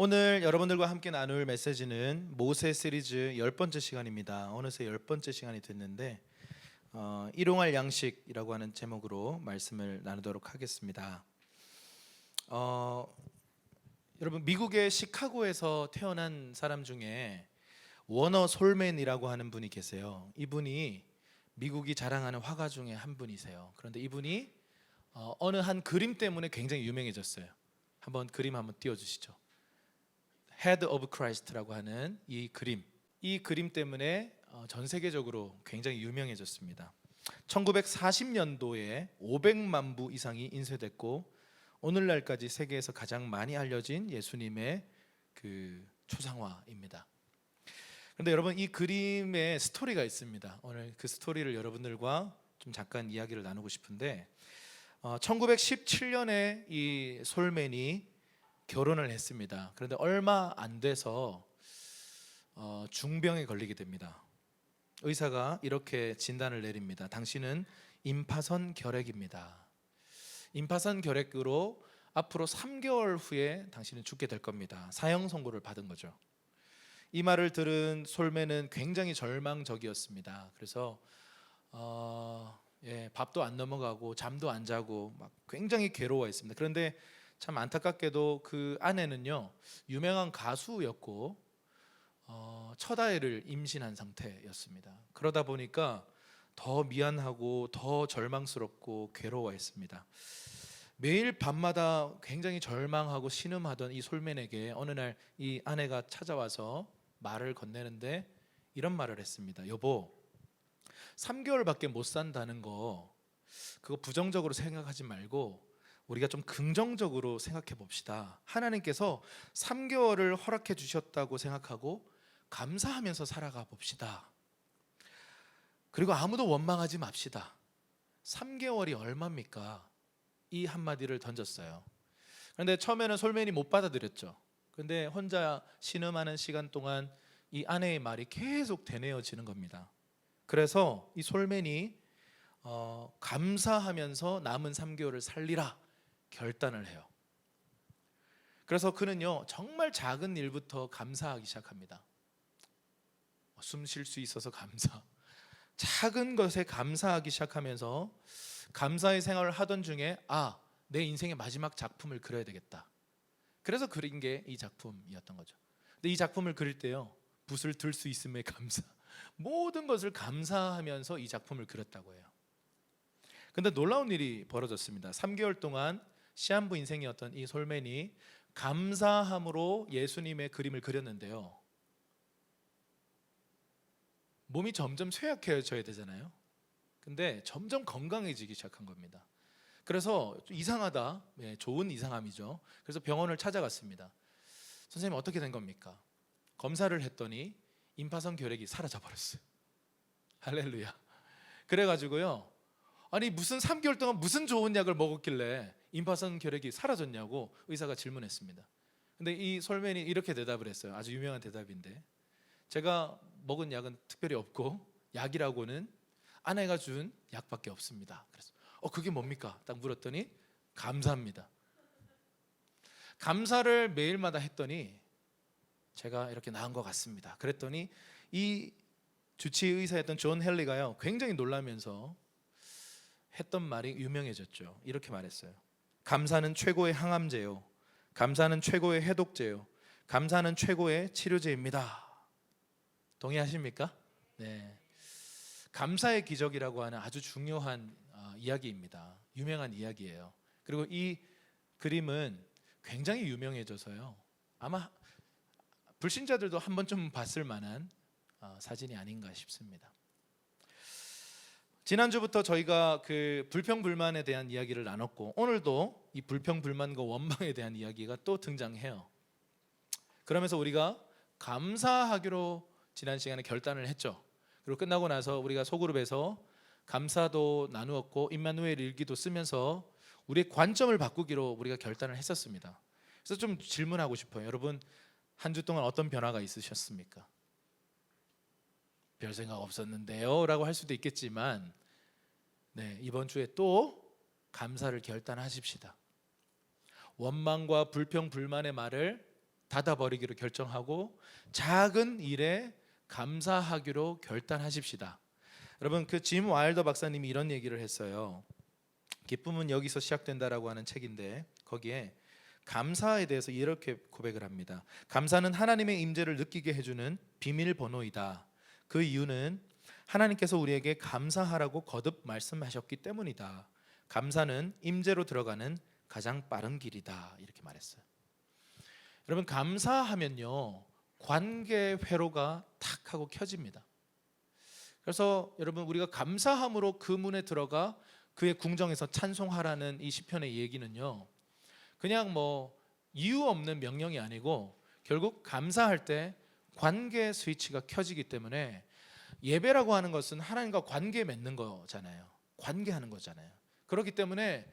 오늘 여러분들과 함께 나눌 메시지는 모세 시리즈 10번째 시간입니다. 어느새 10번째 시간이 됐는데 일용할 양식이라고 하는 제목으로 말씀을 나누도록 하겠습니다. 여러분, 미국의 시카고에서 태어난 사람 중에 워너 솔맨이라고 하는 분이 계세요. 이분이 미국이 자랑하는 화가 중에 한 분이세요. 그런데 이분이 어느 한 그림 때문에 굉장히 유명해졌어요. 한번 그림 한번 띄워주시죠. Head of Christ라고 하는 이 그림 때문에 전 세계적으로 굉장히 유명해졌습니다. 1940년도에 500만 부 이상이 인쇄됐고 오늘날까지 세계에서 가장 많이 알려진 예수님의 그 초상화입니다. 그런데 여러분, 이 그림에 스토리가 있습니다. 오늘 그 스토리를 여러분들과 좀 잠깐 이야기를 나누고 싶은데 1917년에 이 솔맨이 결혼을 했습니다. 그런데 얼마 안 돼서 중병에 걸리게 됩니다. 의사가 이렇게 진단을 내립니다. 당신은 임파선 결핵입니다. 임파선 결핵으로 앞으로 3개월 후에 당신은 죽게 될 겁니다. 사형 선고를 받은 거죠. 이 말을 들은 솔맨은 굉장히 절망적이었습니다. 그래서 밥도 안 넘어가고 잠도 안 자고 막 굉장히 괴로워했습니다. 그런데 참 안타깝게도 그 아내는요, 유명한 가수였고 첫 아이를 임신한 상태였습니다. 그러다 보니까 더 미안하고 더 절망스럽고 괴로워했습니다. 매일 밤마다 굉장히 절망하고 신음하던 이 솔맨에게 어느 날 이 아내가 찾아와서 말을 건네는데 이런 말을 했습니다. 여보, 3개월밖에 못 산다는 거 그거 부정적으로 생각하지 말고 우리가 좀 긍정적으로 생각해 봅시다. 하나님께서 3개월을 허락해 주셨다고 생각하고 감사하면서 살아가 봅시다. 그리고 아무도 원망하지 맙시다. 3개월이 얼마입니까? 이 한마디를 던졌어요. 그런데 처음에는 솔맨이 못 받아들였죠. 그런데 혼자 신음하는 시간 동안 이 아내의 말이 계속 되뇌어지는 겁니다. 그래서 이 솔맨이 감사하면서 남은 3개월을 살리라 결단을 해요. 그래서 그는요, 정말 작은 일부터 감사하기 시작합니다. 숨 쉴 수 있어서 감사, 작은 것에 감사하기 시작하면서 감사의 생활을 하던 중에 내 인생의 마지막 작품을 그려야 되겠다. 그래서 그린 게 이 작품이었던 거죠. 근데 이 작품을 그릴 때요, 붓을 들 수 있음에 감사, 모든 것을 감사하면서 이 작품을 그렸다고 해요. 근데 놀라운 일이 벌어졌습니다. 3개월 동안 시한부 인생이었던 이 솔맨이 감사함으로 예수님의 그림을 그렸는데요, 몸이 점점 쇠약해져야 되잖아요. 근데 점점 건강해지기 시작한 겁니다. 그래서 이상하다, 좋은 이상함이죠. 그래서 병원을 찾아갔습니다. 선생님, 어떻게 된 겁니까? 검사를 했더니 임파선 결핵이 사라져 버렸어요. 할렐루야. 그래가지고요, 아니 무슨 3개월 동안 무슨 좋은 약을 먹었길래 임파선 결핵이 사라졌냐고 의사가 질문했습니다. 근데 이 솔맨이 이렇게 대답을 했어요. 아주 유명한 대답인데, 제가 먹은 약은 특별히 없고 약이라고는 아내가 준 약밖에 없습니다. 그래서 그게 뭡니까? 딱 물었더니 감사합니다. 감사를 매일마다 했더니 제가 이렇게 나은 것 같습니다. 그랬더니 이 주치의 의사였던 존 헨리가요, 굉장히 놀라면서 했던 말이 유명해졌죠. 이렇게 말했어요. 감사는 최고의 항암제요, 감사는 최고의 해독제요, 감사는 최고의 치료제입니다. 동의하십니까? 네. 감사의 기적이라고 하는 아주 중요한 이야기입니다. 유명한 이야기예요. 그리고 이 그림은 굉장히 유명해져서요, 아마 불신자들도 한 번쯤 봤을 만한 사진이 아닌가 싶습니다. 지난주부터 저희가 그 불평불만에 대한 이야기를 나눴고, 오늘도 이 불평불만과 원망에 대한 이야기가 또 등장해요. 그러면서 우리가 감사하기로 지난 시간에 결단을 했죠. 그리고 끝나고 나서 우리가 소그룹에서 감사도 나누었고 임마누엘 일기도 쓰면서 우리의 관점을 바꾸기로 우리가 결단을 했었습니다. 그래서 좀 질문하고 싶어요. 여러분, 한 주 동안 어떤 변화가 있으셨습니까? 별 생각 없었는데요 라고 할 수도 있겠지만, 이번 주에 또 감사를 결단하십시다. 원망과 불평 불만의 말을 닫아버리기로 결정하고 작은 일에 감사하기로 결단하십시다. 여러분, 그 짐 와일더 박사님이 이런 얘기를 했어요. 기쁨은 여기서 시작된다라고 하는 책인데 거기에 감사에 대해서 이렇게 고백을 합니다. 감사는 하나님의 임재를 느끼게 해주는 비밀번호이다. 그 이유는 하나님께서 우리에게 감사하라고 거듭 말씀하셨기 때문이다. 감사는 임재로 들어가는 가장 빠른 길이다. 이렇게 말했어요. 여러분, 감사하면요 관계 회로가 탁 하고 켜집니다. 그래서 여러분, 우리가 감사함으로 그 문에 들어가 그의 궁정에서 찬송하라는 이 시편의 얘기는요, 그냥 뭐 이유 없는 명령이 아니고 결국 감사할 때 관계 스위치가 켜지기 때문에 예배라고 하는 것은 하나님과 관계 맺는 거잖아요. 관계하는 거잖아요. 그렇기 때문에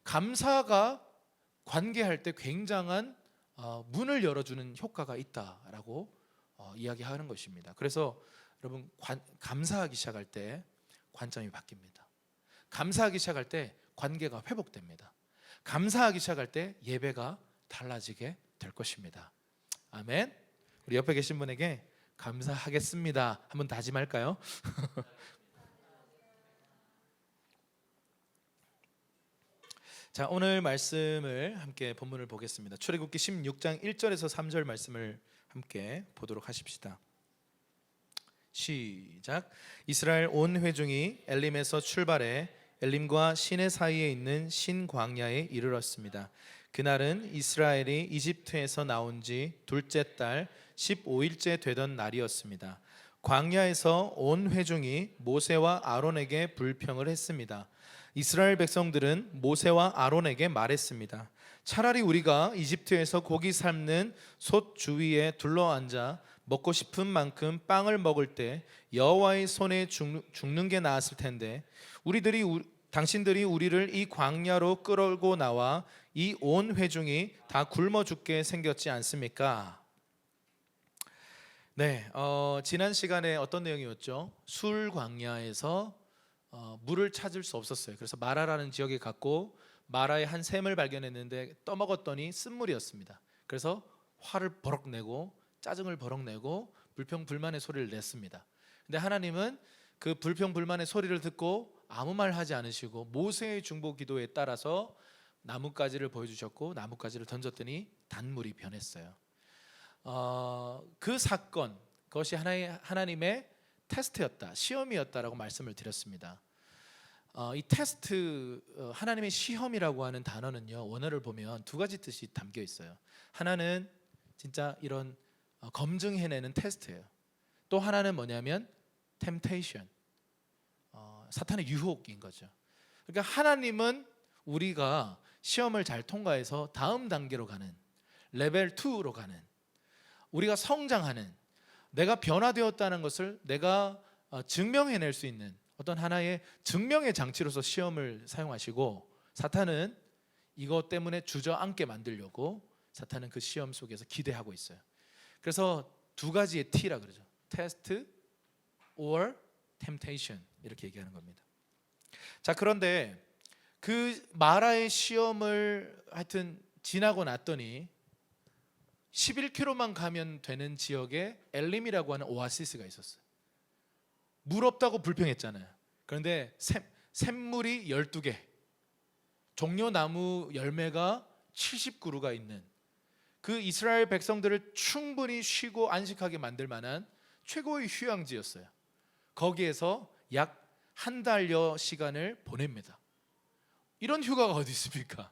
감사가 관계할 때 굉장한 문을 열어주는 효과가 있다라고 이야기하는 것입니다. 그래서 여러분, 감사하기 시작할 때 관점이 바뀝니다. 감사하기 시작할 때 관계가 회복됩니다. 감사하기 시작할 때 예배가 달라지게 될 것입니다. 아멘. 우리 옆에 계신 분에게 감사하겠습니다 한번 다짐할까요? 자, 오늘 말씀을 함께 본문을 보겠습니다. 출애굽기 16장 1절에서 3절 말씀을 함께 보도록 하십시다. 시작. 이스라엘 온 회중이 엘림에서 출발해 엘림과 시내 사이에 있는 신 광야에 이르렀습니다. 그날은 이스라엘이 이집트에서 나온 지 둘째 달 15일째 되던 날이었습니다. 광야에서 온 회중이 모세와 아론에게 불평을 했습니다. 이스라엘 백성들은 모세와 아론에게 말했습니다. 차라리 우리가 이집트에서 고기 삶는 솥 주위에 둘러앉아 먹고 싶은 만큼 빵을 먹을 때 여호와의 손에 죽는 게 나았을 텐데 당신들이 우리를 이 광야로 끌고 나와 이 온 회중이 다 굶어 죽게 생겼지 않습니까? 네, 지난 시간에 어떤 내용이었죠? 술 광야에서 물을 찾을 수 없었어요. 그래서 마라라는 지역에 갔고 마라의 한 샘을 발견했는데 떠먹었더니 쓴물이었습니다. 그래서 화를 버럭 내고 짜증을 버럭 내고 불평불만의 소리를 냈습니다. 근데 하나님은 그 불평불만의 소리를 듣고 아무 말 하지 않으시고 모세의 중보 기도에 따라서 나뭇가지를 보여주셨고 나뭇가지를 던졌더니 단물이 변했어요. 그 사건, 그것이 하나님의 테스트였다, 시험이었다라고 말씀을 드렸습니다. 이 테스트, 하나님의 시험이라고 하는 단어는요, 원어를 보면 두 가지 뜻이 담겨 있어요. 하나는 진짜 이런 검증해내는 테스트예요. 또 하나는 뭐냐면 temptation, 사탄의 유혹인 거죠. 그러니까 하나님은 우리가 시험을 잘 통과해서 다음 단계로 가는, 레벨 2로 가는, 우리가 성장하는, 내가 변화되었다는 것을 내가 증명해낼 수 있는 어떤 하나의 증명의 장치로서 시험을 사용하시고, 사탄은 이것 때문에 주저앉게 만들려고 사탄은 그 시험 속에서 기대하고 있어요. 그래서 두 가지의 T라 그러죠. 테스트 or temptation, 이렇게 얘기하는 겁니다. 자, 그런데 그 마라의 시험을 하여튼 지나고 났더니 11km만 가면 되는 지역에 엘림이라고 하는 오아시스가 있었어요. 물 없다고 불평했잖아요. 그런데 샘물이 12개, 종려나무 열매가 70그루가 있는 그 이스라엘 백성들을 충분히 쉬고 안식하게 만들 만한 최고의 휴양지였어요. 거기에서 약 한 달여 시간을 보냅니다. 이런 휴가가 어디 있습니까?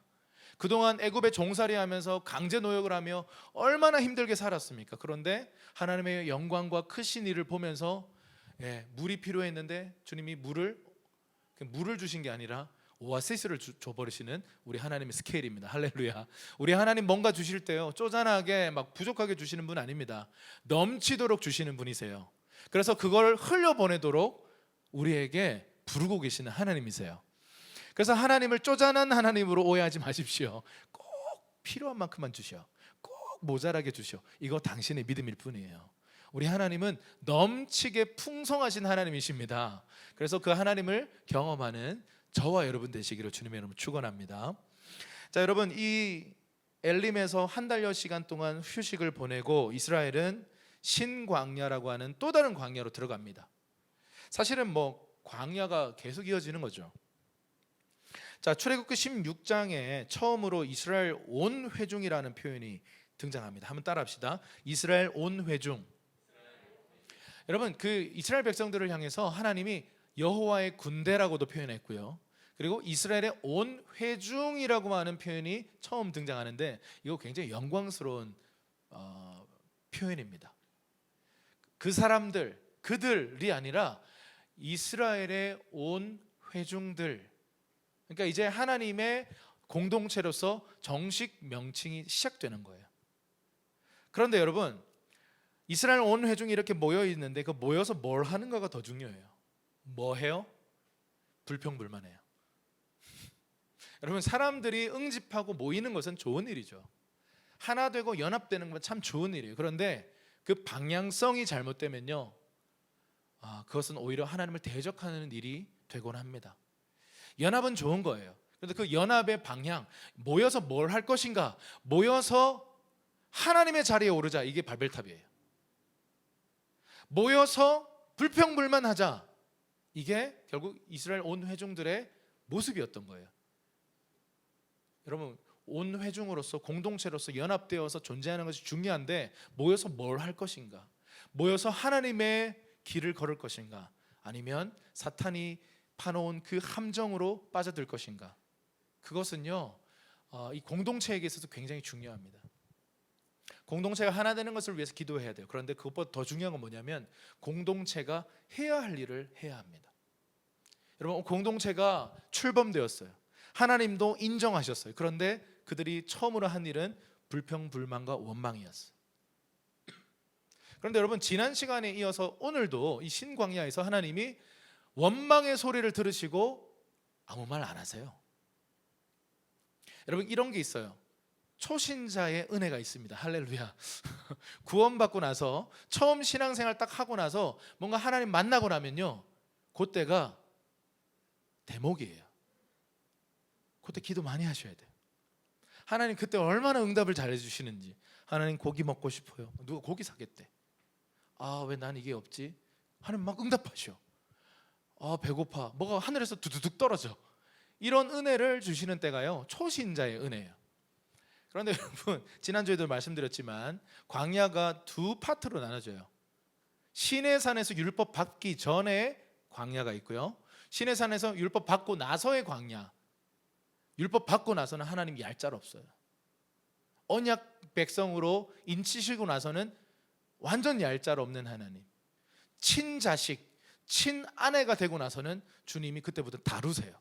그동안 애굽에 종살이하면서 강제 노역을 하며 얼마나 힘들게 살았습니까? 그런데 하나님의 영광과 크신 일을 보면서 물이 필요했는데 주님이 물을 주신 게 아니라 오아시스를 줘버리시는 우리 하나님의 스케일입니다. 할렐루야. 우리 하나님 뭔가 주실 때요, 쪼잔하게 막 부족하게 주시는 분 아닙니다. 넘치도록 주시는 분이세요. 그래서 그걸 흘려보내도록 우리에게 부르고 계시는 하나님이세요. 그래서 하나님을 쪼잔한 하나님으로 오해하지 마십시오. 꼭 필요한 만큼만 주셔, 꼭 모자라게 주셔. 이거 당신의 믿음일 뿐이에요. 우리 하나님은 넘치게 풍성하신 하나님이십니다. 그래서 그 하나님을 경험하는 저와 여러분 되시기를 주님의 이름으로 축원합니다. 자, 여러분, 이 엘림에서 한 달여 시간 동안 휴식을 보내고 이스라엘은 신광야라고 하는 또 다른 광야로 들어갑니다. 사실은 뭐 광야가 계속 이어지는 거죠. 자, 출애굽기 16장에 처음으로 이스라엘 온 회중이라는 표현이 등장합니다. 한번 따라합시다. 이스라엘 온 회중. 여러분, 그 이스라엘 백성들을 향해서 하나님이 여호와의 군대라고도 표현했고요. 그리고 이스라엘의 온 회중이라고 하는 표현이 처음 등장하는데 이거 굉장히 영광스러운 표현입니다. 그 사람들, 그들이 아니라 이스라엘의 온 회중들. 그러니까 이제 하나님의 공동체로서 정식 명칭이 시작되는 거예요. 그런데 여러분, 이스라엘 온 회중이 이렇게 모여 있는데 그 모여서 뭘 하는가가 더 중요해요. 뭐 해요? 불평불만해요. 여러분, 사람들이 응집하고 모이는 것은 좋은 일이죠. 하나 되고 연합되는 건 참 좋은 일이에요. 그런데 그 방향성이 잘못되면요, 그것은 오히려 하나님을 대적하는 일이 되곤 합니다. 연합은 좋은 거예요. 그런데 그 연합의 방향, 모여서 뭘 할 것인가, 모여서 하나님의 자리에 오르자, 이게 바벨탑이에요. 모여서 불평불만하자, 이게 결국 이스라엘 온 회중들의 모습이었던 거예요. 여러분, 온 회중으로서 공동체로서 연합되어서 존재하는 것이 중요한데 모여서 뭘 할 것인가, 모여서 하나님의 길을 걸을 것인가, 아니면 사탄이 파놓은 그 함정으로 빠져들 것인가, 그것은요 이 공동체에게 있어서 굉장히 중요합니다. 공동체가 하나 되는 것을 위해서 기도해야 돼요. 그런데 그것보다 더 중요한 건 뭐냐면 공동체가 해야 할 일을 해야 합니다. 여러분, 공동체가 출범되었어요. 하나님도 인정하셨어요. 그런데 그들이 처음으로 한 일은 불평불만과 원망이었어요. 그런데 여러분, 지난 시간에 이어서 오늘도 이 신광야에서 하나님이 원망의 소리를 들으시고 아무 말 안 하세요. 여러분, 이런 게 있어요. 초신자의 은혜가 있습니다. 할렐루야. 구원받고 나서 처음 신앙생활 딱 하고 나서 뭔가 하나님 만나고 나면요, 그때가 대목이에요. 그때 기도 많이 하셔야 돼요. 하나님 그때 얼마나 응답을 잘해주시는지. 하나님 고기 먹고 싶어요. 누가 고기 사겠대. 왜 난 이게 없지? 하나님 막 응답하셔. 배고파. 뭐가 하늘에서 두두둑 떨어져. 이런 은혜를 주시는 때가요, 초신자의 은혜예요. 그런데 여러분, 지난주에도 말씀드렸지만 광야가 두 파트로 나눠져요. 시내산에서 율법 받기 전에 광야가 있고요, 시내산에서 율법 받고 나서의 광야. 율법 받고 나서는 하나님 얄짤 없어요. 언약 백성으로 인치시고 나서는 완전 얄짤 없는 하나님. 친자식, 친아내가 되고 나서는 주님이 그때부터 다루세요.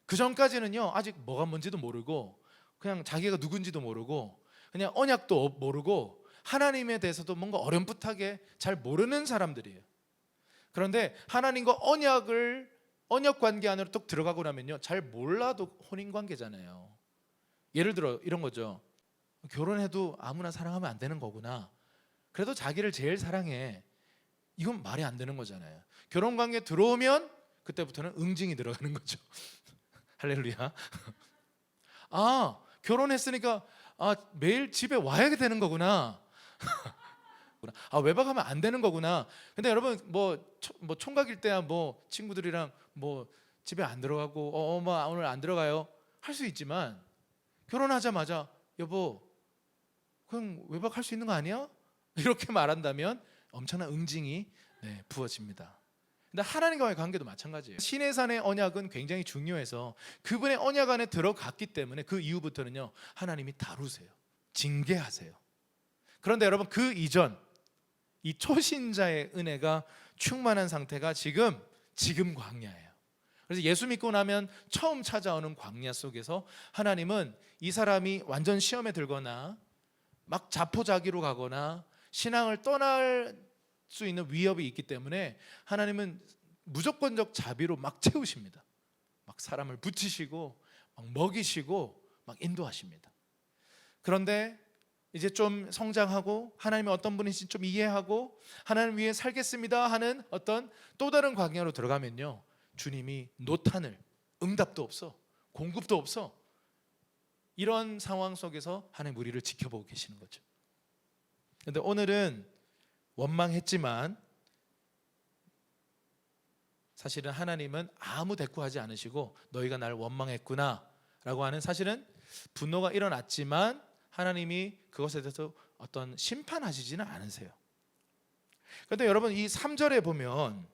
그 전까지는요, 아직 뭐가 뭔지도 모르고 그냥 자기가 누군지도 모르고 그냥 언약도 모르고 하나님에 대해서도 뭔가 어렴풋하게 잘 모르는 사람들이에요. 그런데 하나님과 언약 관계 안으로 또 들어가고 나면요, 잘 몰라도 혼인 관계잖아요. 예를 들어 이런 거죠. 결혼해도 아무나 사랑하면 안 되는 거구나. 그래도 자기를 제일 사랑해. 이건 말이 안 되는 거잖아요. 결혼 관계 들어오면 그때부터는 응징이 들어가는 거죠. 할렐루야. 결혼했으니까 매일 집에 와야 되는 거구나. 외박하면 안 되는 거구나. 근데 여러분, 뭐 총각일 때야 뭐 친구들이랑 뭐 집에 안 들어가고 엄마 오늘 안 들어가요 할 수 있지만, 결혼하자마자 여보 그냥 외박할 수 있는 거 아니야? 이렇게 말한다면 엄청난 응징이 부어집니다. 근데 하나님과의 관계도 마찬가지예요. 시내산의 언약은 굉장히 중요해서 그분의 언약 안에 들어갔기 때문에 그 이후부터는요, 하나님이 다루세요. 징계하세요. 그런데 여러분, 그 이전 이 초신자의 은혜가 충만한 상태가 지금 광야예요. 그래서 예수 믿고 나면 처음 찾아오는 광야 속에서 하나님은 이 사람이 완전 시험에 들거나 막 자포자기로 가거나 신앙을 떠날 수 있는 위협이 있기 때문에 하나님은 무조건적 자비로 막 채우십니다. 막 사람을 붙이시고 막 먹이시고 막 인도하십니다. 그런데 이제 좀 성장하고 하나님이 어떤 분이신지 좀 이해하고 하나님 위해 살겠습니다 하는 어떤 또 다른 광야로 들어가면요, 주님이 노탄을, 응답도 없어, 공급도 없어. 이런 상황 속에서 하나님 우리를 지켜보고 계시는 거죠. 그런데 오늘은 원망했지만 사실은 하나님은 아무 대꾸하지 않으시고 너희가 날 원망했구나 라고 하는, 사실은 분노가 일어났지만 하나님이 그것에 대해서 어떤 심판하시지는 않으세요. 그런데 여러분, 이 3절에 보면,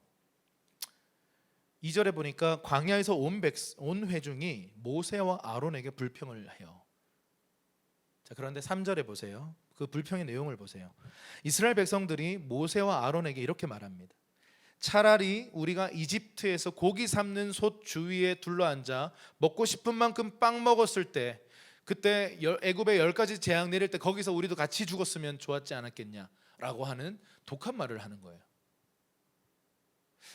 2절에 보니까 광야에서 온 회중이 모세와 아론에게 불평을 해요. 자, 그런데 3절에 보세요. 그 불평의 내용을 보세요. 이스라엘 백성들이 모세와 아론에게 이렇게 말합니다. 차라리 우리가 이집트에서 고기 삶는 솥 주위에 둘러앉아 먹고 싶은 만큼 빵 먹었을 때, 그때 애굽에 10가지 재앙 내릴 때 거기서 우리도 같이 죽었으면 좋았지 않았겠냐라고 하는 독한 말을 하는 거예요.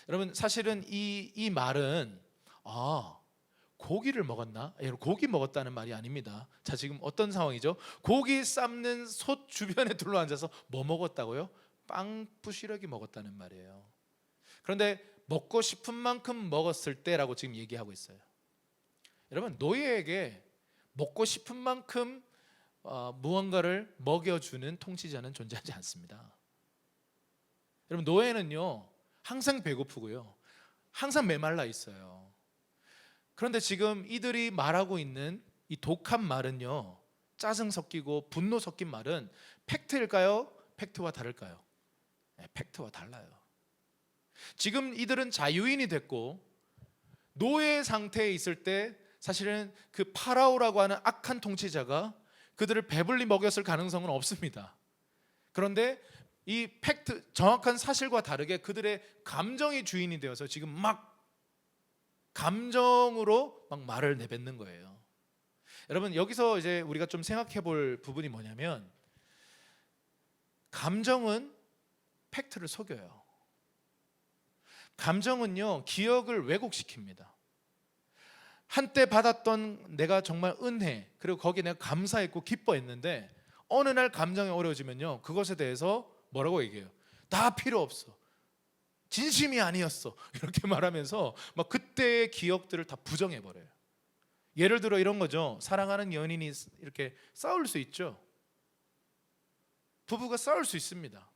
여러분, 사실은 이 말은 고기를 먹었나? 여러분, 고기 먹었다는 말이 아닙니다. 자, 지금 어떤 상황이죠? 고기 삶는 솥 주변에 둘러앉아서 뭐 먹었다고요? 빵 부시러기 먹었다는 말이에요. 그런데 먹고 싶은 만큼 먹었을 때라고 지금 얘기하고 있어요. 여러분, 노예에게 먹고 싶은 만큼 무언가를 먹여주는 통치자는 존재하지 않습니다. 여러분, 노예는요 항상 배고프고요 항상 메말라 있어요. 그런데 지금 이들이 말하고 있는 이 독한 말은요, 짜증 섞이고 분노 섞인 말은 팩트일까요? 팩트와 다를까요? 네, 팩트와 달라요. 지금 이들은 자유인이 됐고 노예 상태에 있을 때 사실은 그 파라오라고 하는 악한 통치자가 그들을 배불리 먹였을 가능성은 없습니다. 그런데 이 팩트, 정확한 사실과 다르게 그들의 감정이 주인이 되어서 지금 막 감정으로 막 말을 내뱉는 거예요. 여러분, 여기서 이제 우리가 좀 생각해 볼 부분이 뭐냐면, 감정은 팩트를 속여요. 감정은요 기억을 왜곡시킵니다. 한때 받았던 내가 정말 은혜, 그리고 거기에 내가 감사했고 기뻐했는데 어느 날 감정이 어려워지면요 그것에 대해서 뭐라고 얘기해요? 다 필요 없어, 진심이 아니었어, 이렇게 말하면서 막 그때의 기억들을 다 부정해버려요. 예를 들어 이런 거죠. 사랑하는 연인이 이렇게 싸울 수 있죠. 부부가 싸울 수 있습니다.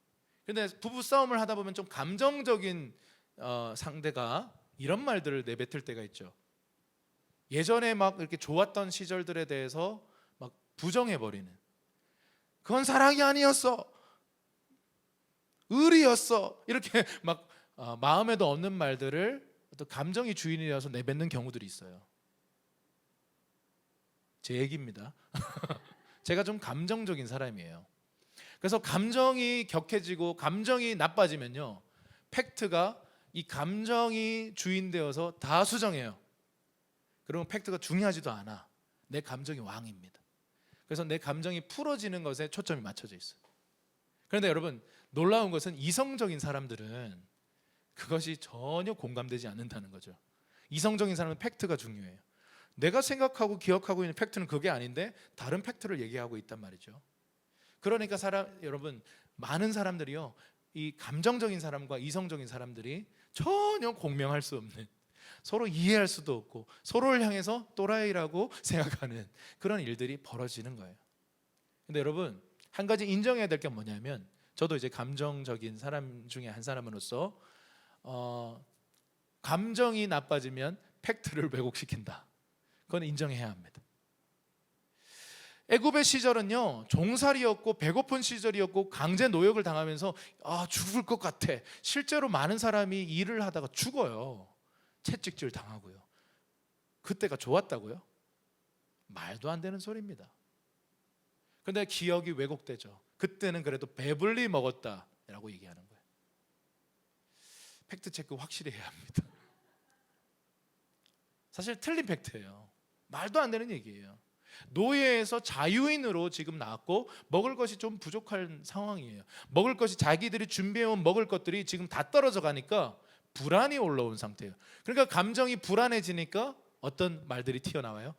근데 부부 싸움을 하다 보면 좀 감정적인 상대가 이런 말들을 내뱉을 때가 있죠. 예전에 막 이렇게 좋았던 시절들에 대해서 막 부정해버리는, 그건 사랑이 아니었어, 의리였어, 이렇게 막 마음에도 없는 말들을 또 감정이 주인이 되어서 내뱉는 경우들이 있어요. 제 얘기입니다. 제가 좀 감정적인 사람이에요. 그래서 감정이 격해지고 감정이 나빠지면요 팩트가 이 감정이 주인 되어서 다 수정해요. 그러면 팩트가 중요하지도 않아. 내 감정이 왕입니다. 그래서 내 감정이 풀어지는 것에 초점이 맞춰져 있어요. 그런데 여러분, 놀라운 것은 이성적인 사람들은 그것이 전혀 공감되지 않는다는 거죠. 이성적인 사람은 팩트가 중요해요. 내가 생각하고 기억하고 있는 팩트는 그게 아닌데 다른 팩트를 얘기하고 있단 말이죠. 그러니까 여러분, 많은 사람들이요 이 감정적인 사람과 이성적인 사람들이 전혀 공명할 수 없는, 서로 이해할 수도 없고 서로를 향해서 또라이라고 생각하는 그런 일들이 벌어지는 거예요. 근데 여러분, 한 가지 인정해야 될 게 뭐냐면, 저도 이제 감정적인 사람 중에 한 사람으로서 감정이 나빠지면 팩트를 왜곡시킨다, 그건 인정해야 합니다. 애굽의 시절은요 종살이였고 배고픈 시절이었고 강제 노역을 당하면서 죽을 것 같아, 실제로 많은 사람이 일을 하다가 죽어요. 채찍질 당하고요. 그때가 좋았다고요? 말도 안 되는 소리입니다. 근데 기억이 왜곡되죠. 그때는 그래도 배불리 먹었다라고 얘기하는 거예요. 팩트 체크 확실히 해야 합니다. 사실 틀린 팩트예요. 말도 안 되는 얘기예요. 노예에서 자유인으로 지금 나왔고 먹을 것이 좀 부족한 상황이에요. 먹을 것이, 자기들이 준비해온 먹을 것들이 지금 다 떨어져 가니까 불안이 올라온 상태예요. 그러니까 감정이 불안해지니까 어떤 말들이 튀어나와요?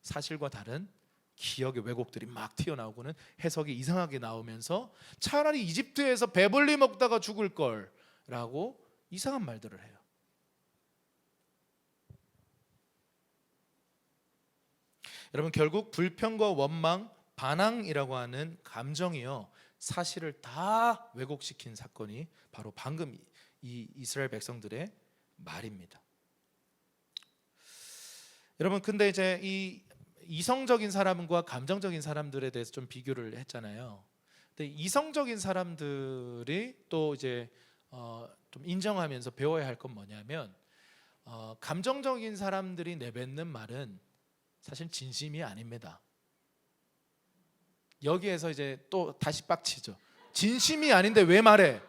사실과 다른 기억의 왜곡들이 막 튀어나오고는 해석이 이상하게 나오면서 차라리 이집트에서 배불리 먹다가 죽을 걸 라고 이상한 말들을 해요. 여러분 결국 불평과 원망, 반항이라고 하는 감정이요 사실을 다 왜곡시킨 사건이 바로 방금 이 이스라엘 백성들의 말입니다. 여러분 근데 이제 이 이성적인 사람과 감정적인 사람들에 대해서 좀 비교를 했잖아요. 근데 이성적인 사람들이 또 이제 좀 인정하면서 배워야 할 건 뭐냐면 감정적인 사람들이 내뱉는 말은 사실 진심이 아닙니다. 여기에서 이제 또 다시 빡치죠. 진심이 아닌데 왜 말해?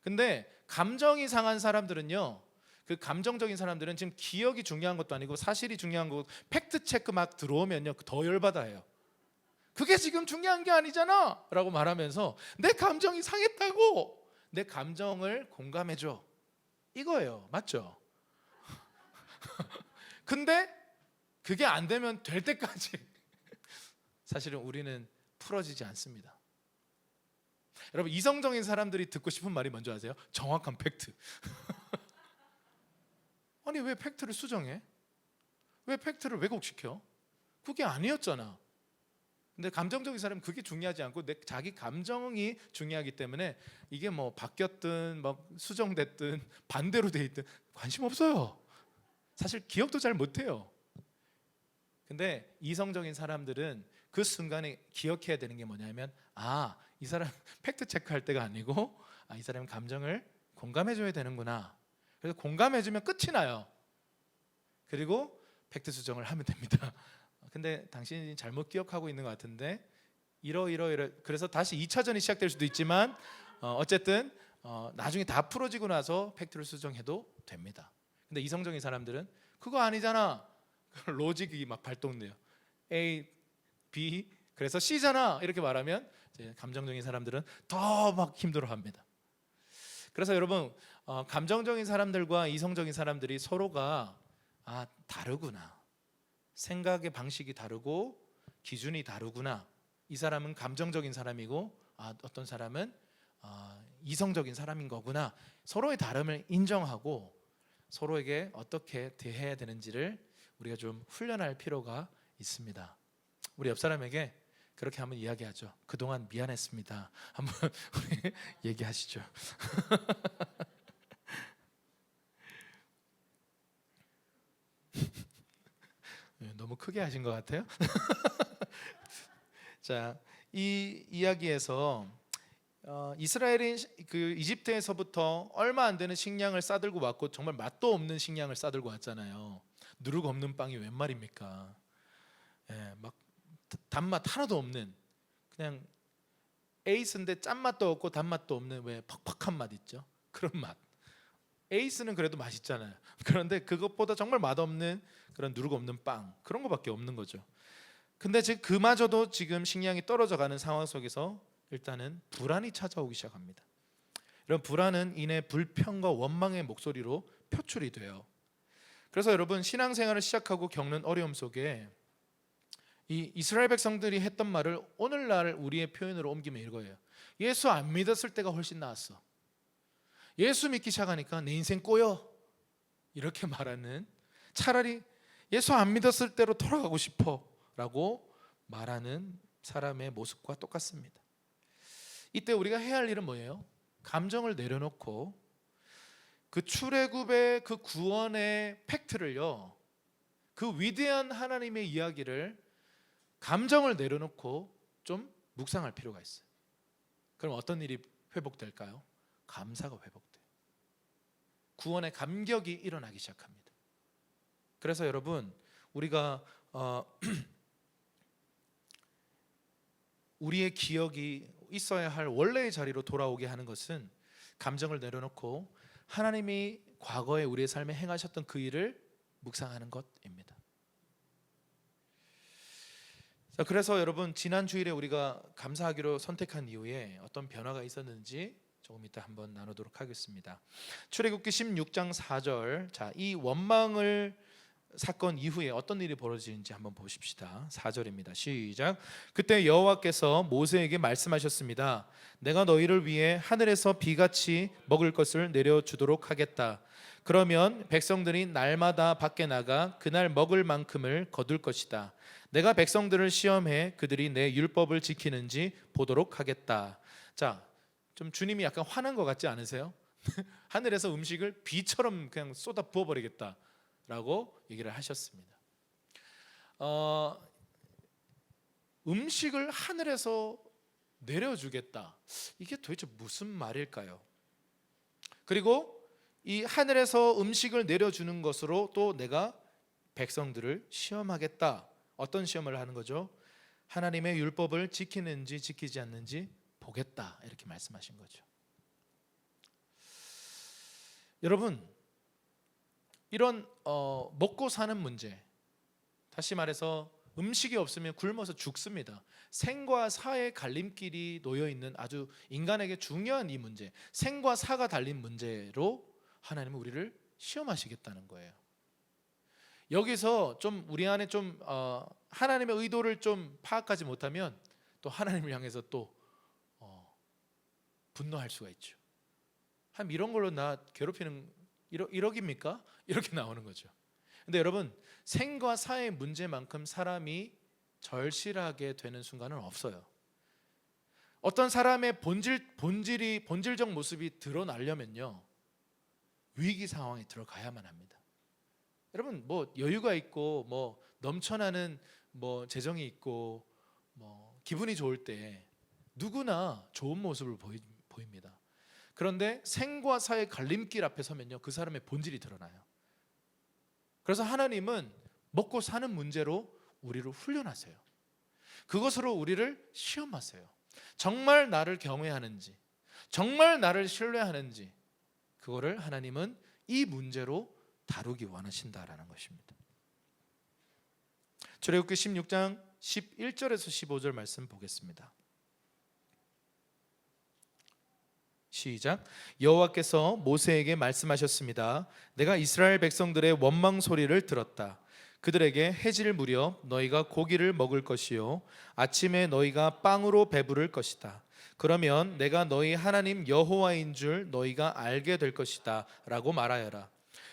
근데 감정이 상한 사람들은요, 그 감정적인 사람들은 지금 기억이 중요한 것도 아니고 사실이 중요한 거고 팩트 체크 막 들어오면요 더 열받아요. 그게 지금 중요한 게 아니잖아 라고 말하면서 내 감정이 상했다고 내 감정을 공감해줘 이거예요. 맞죠? 근데 그게 안 되면 될 때까지 사실은 우리는 풀어지지 않습니다. 여러분 이성적인 사람들이 듣고 싶은 말이 뭔지 아세요? 정확한 팩트. 아니 왜 팩트를 수정해? 왜 팩트를 왜곡시켜? 그게 아니었잖아. 근데 감정적인 사람은 그게 중요하지 않고 자기 감정이 중요하기 때문에 이게 뭐 바뀌었든 뭐 수정됐든 반대로 돼 있든 관심 없어요. 사실 기억도 잘 못해요. 근데 이성적인 사람들은 그 순간에 기억해야 되는 게 뭐냐면 이 사람 팩트 체크할 때가 아니고 이 사람 감정을 공감해줘야 되는구나. 그래서 공감해주면 끝이 나요. 그리고 팩트 수정을 하면 됩니다. 근데 당신이 잘못 기억하고 있는 것 같은데 이러 그래서 다시 2차전이 시작될 수도 있지만 어쨌든 나중에 다 풀어지고 나서 팩트를 수정해도 됩니다. 근데 이성적인 사람들은 그거 아니잖아. 로직이 막 발동돼요. A, B 그래서 C잖아 이렇게 말하면 이제 감정적인 사람들은 더 막 힘들어합니다. 그래서 여러분 감정적인 사람들과 이성적인 사람들이 서로가 다르구나. 생각의 방식이 다르고 기준이 다르구나. 이 사람은 감정적인 사람이고 어떤 사람은 이성적인 사람인 거구나. 서로의 다름을 인정하고 서로에게 어떻게 대해야 되는지를 우리가 좀 훈련할 필요가 있습니다. 우리 옆 사람에게 그렇게 한번 이야기하죠. 그동안 미안했습니다. 한번 우리 얘기하시죠. 너무 크게 하신 것 같아요. 자, 이 이야기에서 이스라엘이 그 이집트에서부터 얼마 안 되는 식량을 싸들고 왔고 정말 맛도 없는 식량을 싸들고 왔잖아요. 누룩 없는 빵이 웬 말입니까? 막 단맛 하나도 없는 그냥 에이스인데 짠맛도 없고 단맛도 없는 왜 퍽퍽한 맛 있죠? 그런 맛. 에이스는 그래도 맛있잖아요. 그런데 그것보다 정말 맛없는 그런 누룩 없는 빵 그런 거밖에 없는 거죠. 근데 지금 그마저도 지금 식량이 떨어져가는 상황 속에서 일단은 불안이 찾아오기 시작합니다. 이런 불안은 이내 불평과 원망의 목소리로 표출이 돼요. 그래서 여러분 신앙생활을 시작하고 겪는 어려움 속에 이 이스라엘 백성들이 했던 말을 오늘날 우리의 표현으로 옮기면 이거예요. 예수 안 믿었을 때가 훨씬 나았어. 예수 믿기 시작하니까 내 인생 꼬여. 이렇게 말하는 차라리 예수 안 믿었을 때로 돌아가고 싶어 라고 말하는 사람의 모습과 똑같습니다. 이때 우리가 해야 할 일은 뭐예요? 감정을 내려놓고 그 출애굽의 그 구원의 팩트를요 그 위대한 하나님의 이야기를 감정을 내려놓고 좀 묵상할 필요가 있어요. 그럼 어떤 일이 회복될까요? 감사가 회복돼요. 구원의 감격이 일어나기 시작합니다. 그래서 여러분 우리가 우리의 기억이 있어야 할 원래의 자리로 돌아오게 하는 것은 감정을 내려놓고 하나님이 과거에 우리의 삶에 행하셨던 그 일을 묵상하는 것입니다. 자, 그래서 여러분 지난 주일에 우리가 감사하기로 선택한 이후에 어떤 변화가 있었는지 조금 이따 한번 나누도록 하겠습니다. 출애굽기 16장 4절. 자, 이 원망을 사건 이후에 어떤 일이 벌어지는지 한번 보십시다. 4절입니다. 시작. 그때 여호와께서 모세에게 말씀하셨습니다. 내가 너희를 위해 하늘에서 비같이 먹을 것을 내려주도록 하겠다. 그러면 백성들이 날마다 밖에 나가 그날 먹을 만큼을 거둘 것이다. 내가 백성들을 시험해 그들이 내 율법을 지키는지 보도록 하겠다. 자, 좀 주님이 약간 화난 것 같지 않으세요? 하늘에서 음식을 비처럼 그냥 쏟아 부어버리겠다라고 얘기를 하셨습니다. 음식을 하늘에서 내려주겠다. 이게 도대체 무슨 말일까요? 그리고 이 하늘에서 음식을 내려주는 것으로 또 내가 백성들을 시험하겠다. 어떤 시험을 하는 거죠? 하나님의 율법을 지키는지 지키지 않는지 보겠다. 이렇게 말씀하신 거죠. 여러분, 이런 먹고 사는 문제, 다시 말해서 음식이 없으면 굶어서 죽습니다. 생과 사의 갈림길이 놓여 있는 아주 인간에게 중요한 이 문제, 생과 사가 달린 문제로 하나님은 우리를 시험하시겠다는 거예요. 여기서 좀 우리 안에 좀 하나님의 의도를 좀 파악하지 못하면 또 하나님을 향해서 또 분노할 수가 있죠. 한 이런 걸로 나 괴롭히는 1억입니까? 이렇게 나오는 거죠. 근데 여러분, 생과 사의 문제만큼 사람이 절실하게 되는 순간은 없어요. 어떤 사람의 본질적 모습이 드러나려면요, 위기 상황에 들어가야만 합니다. 여러분, 뭐 여유가 있고 뭐 넘쳐나는 뭐 재정이 있고 뭐 기분이 좋을 때 누구나 좋은 모습을 보입니다. 그런데 생과 사의 갈림길 앞에 서면요, 그 사람의 본질이 드러나요. 그래서 하나님은 먹고 사는 문제로 우리를 훈련하세요. 그것으로 우리를 시험하세요. 정말 나를 경외하는지, 정말 나를 신뢰하는지, 그거를 하나님은 이 문제로 다루기 원하신다라는 것입니다. 출애굽기 16장 11절에서 15절 말씀 보겠습니다. 시작. 여호와께서 모세에게 말씀하셨습니다. 내가 이스라엘 백성들의 원망 소리를 들었다. 그들에게 해질 무렵 너희가 고기를 먹을 것이요 아침에 너희가 빵으로 배부를 것이다. 그러면 내가 너희 하나님 여호와인 줄 너희가 알게 될 것이다 라고 말하여라.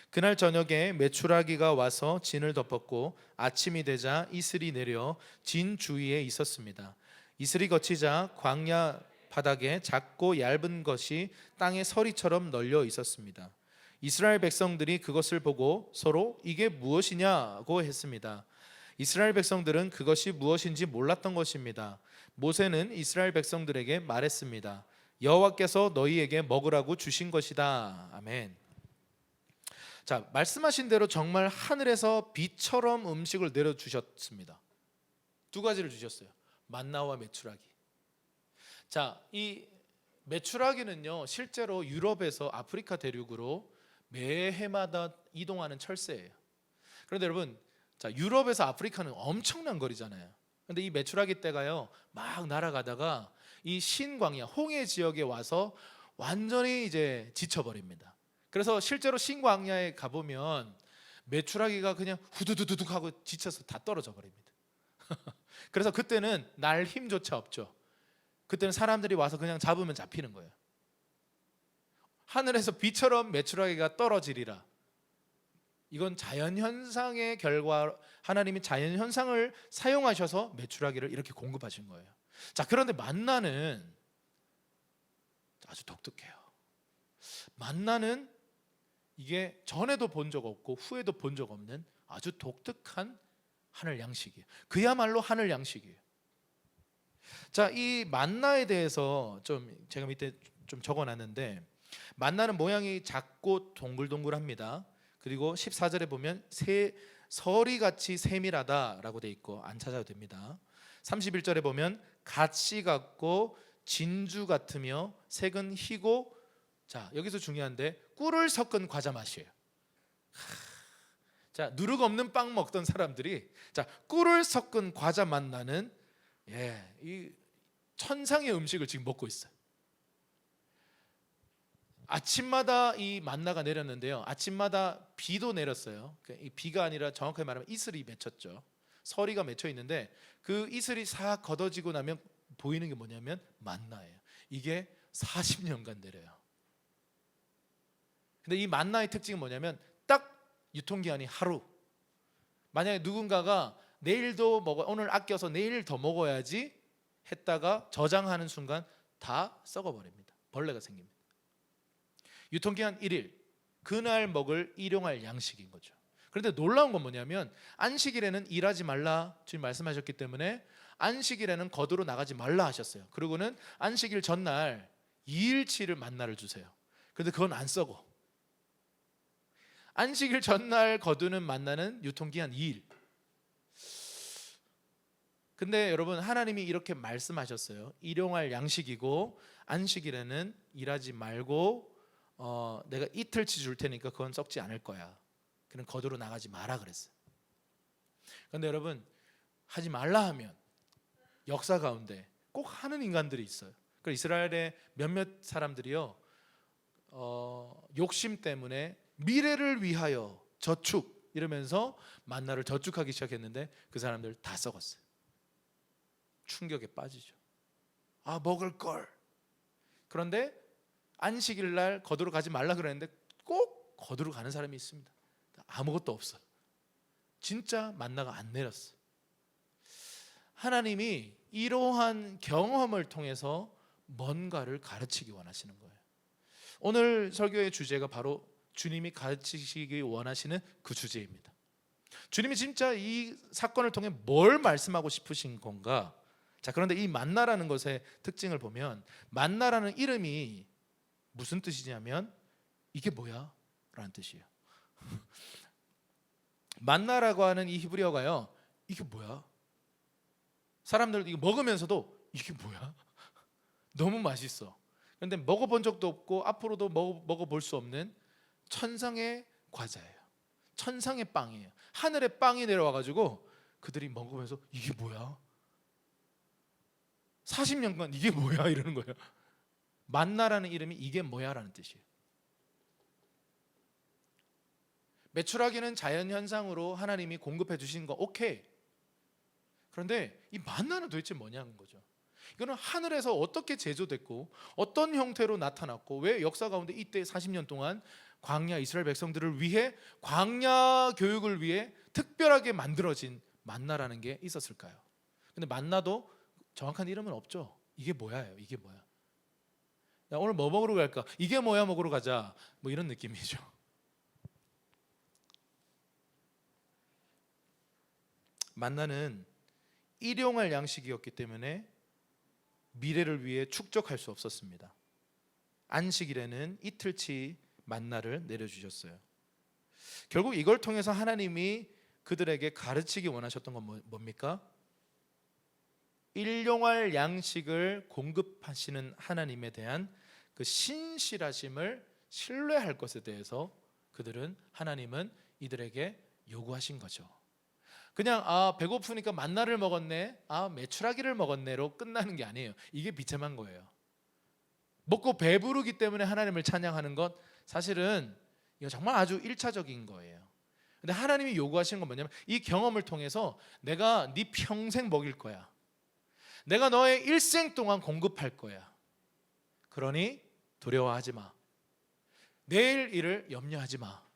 그날 저녁에 메추라기가 와서 진을 덮었고 아침이 되자 이슬이 내려 진 주위에 있었습니다. 이슬이 거치자 광야 바닥에 작고 얇은 것이 땅에 서리처럼 널려 있었습니다. 이스라엘 백성들이 그것을 보고 서로 이게 무엇이냐고 했습니다. 이스라엘 백성들은 그것이 무엇인지 몰랐던 것입니다. 모세는 이스라엘 백성들에게 말했습니다. 여호와께서 너희에게 먹으라고 주신 것이다. 아멘. 자, 말씀하신 대로 정말 하늘에서 비처럼 음식을 내려주셨습니다. 두 가지를 주셨어요. 만나와 메추라기. 자, 이 메추라기는요, 실제로 유럽에서 아프리카 대륙으로 매해마다 이동하는 철새예요. 그런데 여러분, 자, 유럽에서 아프리카는 엄청난 거리잖아요. 근데 이 메추라기 떼가요, 막 날아가다가 이 신광야, 홍해 지역에 와서 완전히 이제 지쳐버립니다. 그래서 실제로 신광야에 가보면 메추라기가 그냥 후두두둑 하고 지쳐서 다 떨어져 버립니다. 그래서 그때는 날 힘조차 없죠. 그때는 사람들이 와서 그냥 잡으면 잡히는 거예요. 하늘에서 비처럼 메추라기가 떨어지리라. 이건 자연현상의 결과, 하나님이 자연현상을 사용하셔서 메추라기를 이렇게 공급하신 거예요. 자, 그런데 만나는 아주 독특해요. 만나는 이게 전에도 본 적 없고 후에도 본 적 없는 아주 독특한 하늘 양식이에요. 그야말로 하늘 양식이에요. 자, 이 만나에 대해서 좀 제가 밑에 좀 적어놨는데, 만나는 모양이 작고 동글동글합니다. 그리고 14절에 보면 서리같이 세밀하다라고 돼 있고 안 찾아도 됩니다. 31절에 보면 갓씨 같고 진주 같으며 색은 희고, 자, 여기서 중요한데 꿀을 섞은 과자 맛이에요. 자, 누룩 없는 빵 먹던 사람들이 자, 꿀을 섞은 과자 맛 나는 이 천상의 음식을 지금 먹고 있어요. 아침마다 이 만나가 내렸는데요. 아침마다 비도 내렸어요. 이 비가 아니라 정확하게 말하면 이슬이 맺혔죠. 서리가 맺혀 있는데 그 이슬이 싹 걷어지고 나면 보이는 게 뭐냐면 만나예요. 이게 40년간 내려요. 근데 이 만나의 특징은 뭐냐면 딱 유통기한이 하루. 만약에 누군가가 내일도 먹어, 오늘 아껴서 내일 더 먹어야지 했다가 저장하는 순간 다 썩어버립니다. 벌레가 생깁니다. 유통기한 1일, 그날 먹을 일용할 양식인 거죠. 그런데 놀라운 건 뭐냐면 안식일에는 일하지 말라 주님 말씀하셨기 때문에 안식일에는 거두로 나가지 말라 하셨어요. 그리고는 안식일 전날 2일치를 만나를 주세요. 그런데 그건 안 썩어. 안식일 전날 거두는 만나는 유통기한 2일. 근데 여러분, 하나님이 이렇게 말씀하셨어요. 일용할 양식이고 안식일에는 일하지 말고 내가 이틀치 줄 테니까 그건 썩지 않을 거야. 그는 거두로 나가지 마라 그랬어요. 그런데 여러분, 하지 말라 하면 역사 가운데 꼭 하는 인간들이 있어요. 그 이스라엘의 몇몇 사람들이요, 욕심 때문에 미래를 위하여 저축 이러면서 만나를 저축하기 시작했는데 그 사람들 다 썩었어요. 충격에 빠지죠. 아, 먹을 걸. 그런데 안식일 날 거두러 가지 말라 그랬는데 꼭 거두러 가는 사람이 있습니다. 아무것도 없어요. 진짜 만나가 안 내렸어요. 하나님이 이러한 경험을 통해서 뭔가를 가르치기 원하시는 거예요. 오늘 설교의 주제가 바로 주님이 가르치시기 원하시는 그 주제입니다. 주님이 진짜 이 사건을 통해 뭘 말씀하고 싶으신 건가? 자, 그런데 이 만나라는 것의 특징을 보면 만나라는 이름이 무슨 뜻이냐면 이게 뭐야? 라는 뜻이에요. 만나라고 하는 이 히브리어가요, 이게 뭐야? 사람들 이거 먹으면서도 이게 뭐야? 너무 맛있어. 그런데 먹어본 적도 없고 앞으로도 먹어볼 수 없는 천상의 과자예요. 천상의 빵이에요. 하늘에 빵이 내려와가지고 그들이 먹으면서 이게 뭐야? 40년간 이게 뭐야? 이러는 거예요. 만나라는 이름이 이게 뭐야? 라는 뜻이에요. 메추라기는 자연현상으로 하나님이 공급해 주신 거 오케이. 그런데 이 만나는 도대체 뭐냐는 거죠. 이거는 하늘에서 어떻게 제조됐고 어떤 형태로 나타났고 왜 역사 가운데 이때 40년 동안 광야 이스라엘 백성들을 위해 광야 교육을 위해 특별하게 만들어진 만나라는 게 있었을까요? 근데 만나도 정확한 이름은 없죠. 이게 뭐야요? 이게 뭐야? 야, 오늘 뭐 먹으러 갈까? 이게 뭐야 먹으러 가자. 뭐 이런 느낌이죠. 만나는 일용할 양식이었기 때문에 미래를 위해 축적할 수 없었습니다. 안식일에는 이틀치 만나를 내려주셨어요. 결국 이걸 통해서 하나님이 그들에게 가르치기 원하셨던 건 뭡니까? 일용할 양식을 공급하시는 하나님에 대한 그 신실하심을 신뢰할 것에 대해서 하나님은 이들에게 요구하신 거죠. 그냥 배고프니까 만나를 먹었네, 메추라기를 먹었네로 끝나는 게 아니에요. 이게 비참한 거예요. 먹고 배부르기 때문에 하나님을 찬양하는 것, 사실은 이거 정말 아주 1차적인 거예요. 근데 하나님이 요구하시는 건 뭐냐면 이 경험을 통해서 내가 네 평생 먹일 거야. 내가 너의 일생 동안 공급할 거야. 그러니 두려워하지 마. 내일 일을 염려하지 마.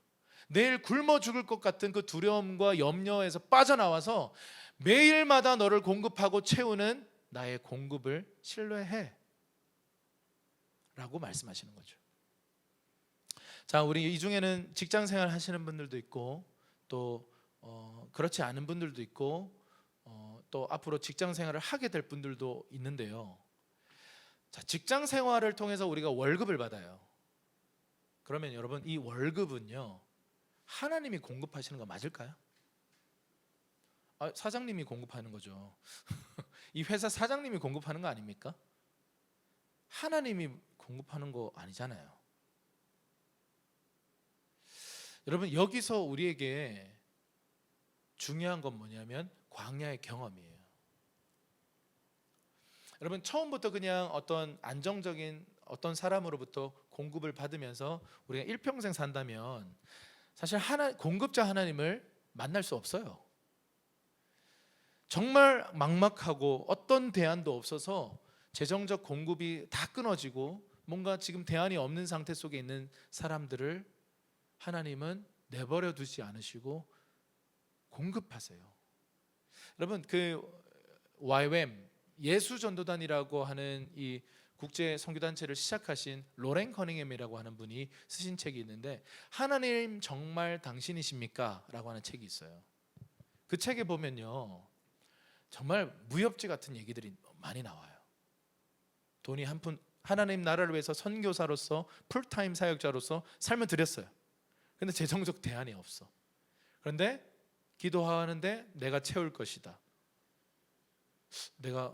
내일 굶어 죽을 것 같은 그 두려움과 염려에서 빠져나와서 매일마다 너를 공급하고 채우는 나의 공급을 신뢰해 라고 말씀하시는 거죠. 자, 우리 이 중에는 직장 생활 하시는 분들도 있고 또 그렇지 않은 분들도 있고 또 앞으로 직장 생활을 하게 될 분들도 있는데요. 자, 직장 생활을 통해서 우리가 월급을 받아요. 그러면 여러분, 이 월급은요 하나님이 공급하시는 거 맞을까요? 사장님이 공급하는 거죠. 이 회사 사장님이 공급하는 거 아닙니까? 하나님이 공급하는 거 아니잖아요. 여러분, 여기서 우리에게 중요한 건 뭐냐면 광야의 경험이에요. 여러분, 처음부터 그냥 어떤 안정적인 어떤 사람으로부터 공급을 받으면서 우리가 일평생 산다면 사실 공급자 하나님을 만날 수 없어요. 정말 막막하고 어떤 대안도 없어서 재정적 공급이 다 끊어지고 뭔가 지금 대안이 없는 상태 속에 있는 사람들을 하나님은 내버려 두지 않으시고 공급하세요. 여러분, 그 YWAM 예수 전도단이라고 하는 이 국제 선교단체를 시작하신 로렌 커닝햄이라고 하는 분이 쓰신 책이 있는데, 하나님 정말 당신이십니까? 라고 하는 책이 있어요. 그 책에 보면요, 정말 무협지 같은 얘기들이 많이 나와요. 돈이 한 푼, 하나님 나라를 위해서 선교사로서 풀타임 사역자로서 삶을 들였어요. 근데 재정적 대안이 없어. 그런데 기도하는데 내가 채울 것이다, 내가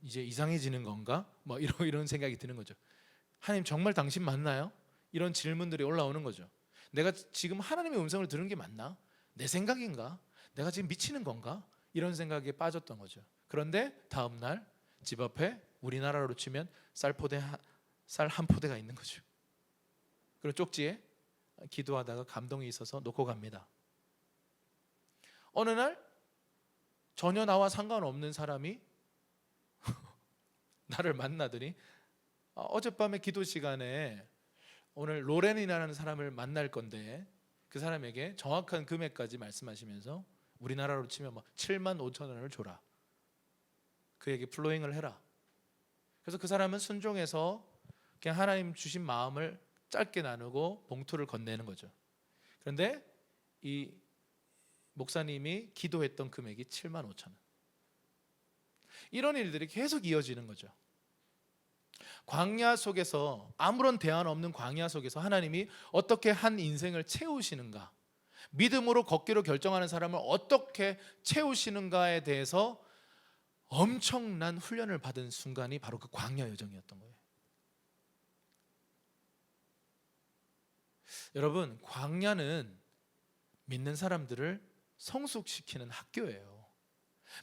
이제 이상해지는 건가? 뭐 이런 생각이 드는 거죠. 하나님 정말 당신 맞나요? 이런 질문들이 올라오는 거죠. 내가 지금 하나님의 음성을 들은 게 맞나? 내 생각인가? 내가 지금 미치는 건가? 이런 생각에 빠졌던 거죠. 그런데 다음 날 집 앞에 우리나라로 치면 쌀 한 포대가 있는 거죠. 그리고 쪽지에 기도하다가 감동이 있어서 놓고 갑니다. 어느 날 전혀 나와 상관없는 사람이 나를 만나더니 어젯밤에 기도 시간에 오늘 로렌이라는 사람을 만날 건데 그 사람에게 정확한 금액까지 말씀하시면서 우리나라로 치면 7만 5천 원을 줘라, 그에게 플로잉을 해라. 그래서 그 사람은 순종해서 그냥 하나님 주신 마음을 짧게 나누고 봉투를 건네는 거죠. 그런데 이 목사님이 기도했던 금액이 7만 5천 원. 이런 일들이 계속 이어지는 거죠. 광야 속에서, 아무런 대안 없는 광야 속에서 하나님이 어떻게 한 인생을 채우시는가, 믿음으로 걷기로 결정하는 사람을 어떻게 채우시는가에 대해서 엄청난 훈련을 받은 순간이 바로 그 광야 여정이었던 거예요. 여러분, 광야는 믿는 사람들을 성숙시키는 학교예요.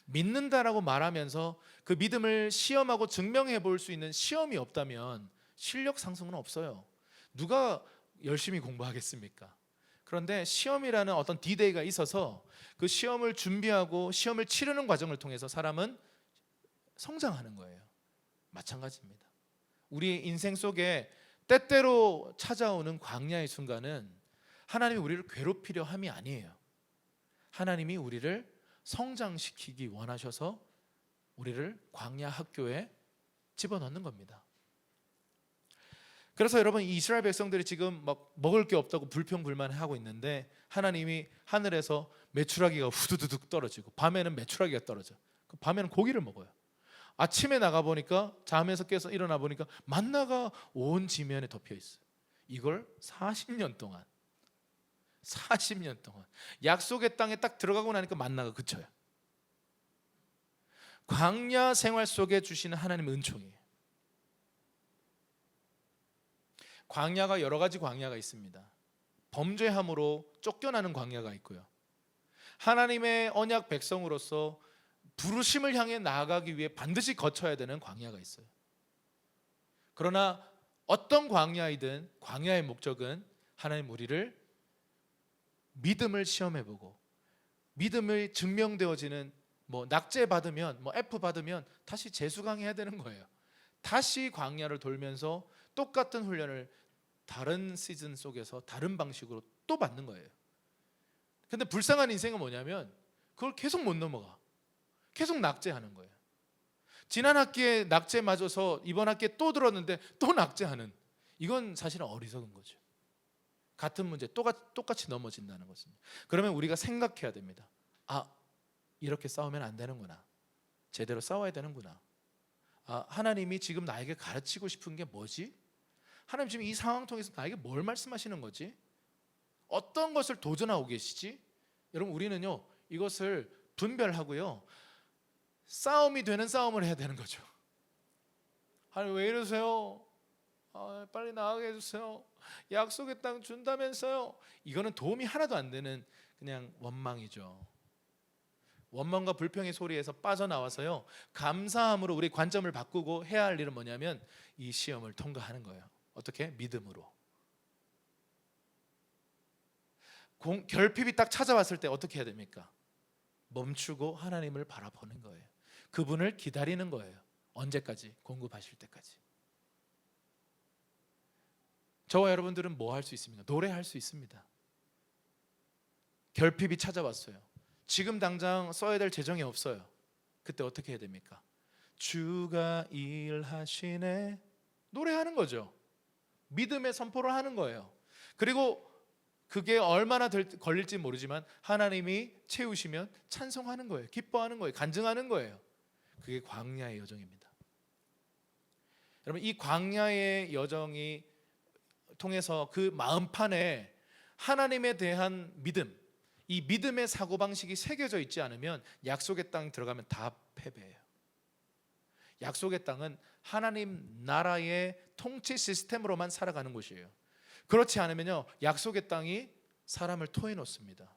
믿는다라고 말하면서 그 믿음을 시험하고 증명해 볼 수 있는 시험이 없다면 실력 상승은 없어요. 누가 열심히 공부하겠습니까? 그런데 시험이라는 어떤 디데이가 있어서 그 시험을 준비하고 시험을 치르는 과정을 통해서 사람은 성장하는 거예요. 마찬가지입니다. 우리 인생 속에 때때로 찾아오는 광야의 순간은 하나님이 우리를 괴롭히려 함이 아니에요. 하나님이 우리를 성장시키기 원하셔서 우리를 광야 학교에 집어넣는 겁니다. 그래서 여러분, 이스라엘 백성들이 지금 막 먹을 게 없다고 불평불만하고 있는데 하나님이 하늘에서 메추라기가 후두두둑 떨어지고 밤에는 메추라기가 떨어져. 밤에는 고기를 먹어요. 아침에 나가 보니까, 잠에서 깨서 일어나 보니까 만나가 온 지면에 덮여 있어요. 이걸 40년 동안 약속의 땅에 딱 들어가고 나니까 만나가 그쳐요. 광야 생활 속에 주시는 하나님의 은총이에요. 광야가 여러 가지 광야가 있습니다. 범죄함으로 쫓겨나는 광야가 있고요, 하나님의 언약 백성으로서 부르심을 향해 나아가기 위해 반드시 거쳐야 되는 광야가 있어요. 그러나 어떤 광야이든 광야의 목적은 하나님 우리를 믿음을 시험해보고 믿음을 증명되어지는, 낙제 받으면 F 받으면 다시 재수강해야 되는 거예요. 다시 광야를 돌면서 똑같은 훈련을 다른 시즌 속에서 다른 방식으로 또 받는 거예요. 근데 불쌍한 인생은 뭐냐면 그걸 계속 못 넘어가. 계속 낙제하는 거예요. 지난 학기에 낙제 맞아서 이번 학기에 또 들었는데 또 낙제하는, 이건 사실은 어리석은 거죠. 같은 문제 똑같이 넘어진다는 것입니다. 그러면 우리가 생각해야 됩니다. 이렇게 싸우면 안 되는구나, 제대로 싸워야 되는구나. 하나님이 지금 나에게 가르치고 싶은 게 뭐지? 하나님 지금 이 상황 통해서 나에게 뭘 말씀하시는 거지? 어떤 것을 도전하고 계시지? 여러분, 우리는요 이것을 분별하고요 싸움이 되는 싸움을 해야 되는 거죠. 하나님 왜 이러세요? 빨리 나가게 해주세요. 약속의 땅 준다면서요. 이거는 도움이 하나도 안 되는 그냥 원망이죠. 원망과 불평의 소리에서 빠져나와서요, 감사함으로 우리 관점을 바꾸고 해야 할 일은 뭐냐면 이 시험을 통과하는 거예요. 어떻게? 믿음으로. 결핍이 딱 찾아왔을 때 어떻게 해야 됩니까? 멈추고 하나님을 바라보는 거예요. 그분을 기다리는 거예요. 언제까지? 공급하실 때까지. 저와 여러분들은 뭐 할 수 있습니까? 노래할 수 있습니다. 결핍이 찾아왔어요. 지금 당장 써야 될 재정이 없어요. 그때 어떻게 해야 됩니까? 주가 일하시네. 노래하는 거죠. 믿음의 선포를 하는 거예요. 그리고 그게 얼마나 걸릴지 모르지만 하나님이 채우시면 찬송하는 거예요. 기뻐하는 거예요. 간증하는 거예요. 그게 광야의 여정입니다. 여러분, 이 광야의 여정이 통해서 그 마음판에 하나님에 대한 믿음, 이 믿음의 사고방식이 새겨져 있지 않으면 약속의 땅 들어가면 다 패배해요. 약속의 땅은 하나님 나라의 통치 시스템으로만 살아가는 곳이에요. 그렇지 않으면요, 약속의 땅이 사람을 토해놓습니다.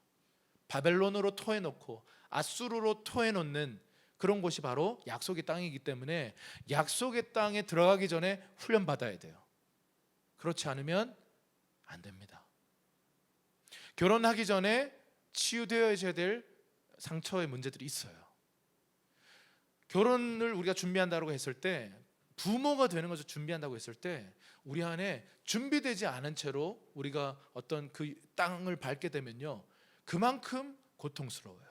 바벨론으로 토해놓고 아수르로 토해놓는 그런 곳이 바로 약속의 땅이기 때문에 약속의 땅에 들어가기 전에 훈련받아야 돼요. 그렇지 않으면 안 됩니다. 결혼하기 전에 치유되어야 될 상처의 문제들이 있어요. 결혼을 우리가 준비한다고 했을 때, 부모가 되는 것을 준비한다고 했을 때 우리 안에 준비되지 않은 채로 우리가 어떤 그 땅을 밟게 되면요, 그만큼 고통스러워요.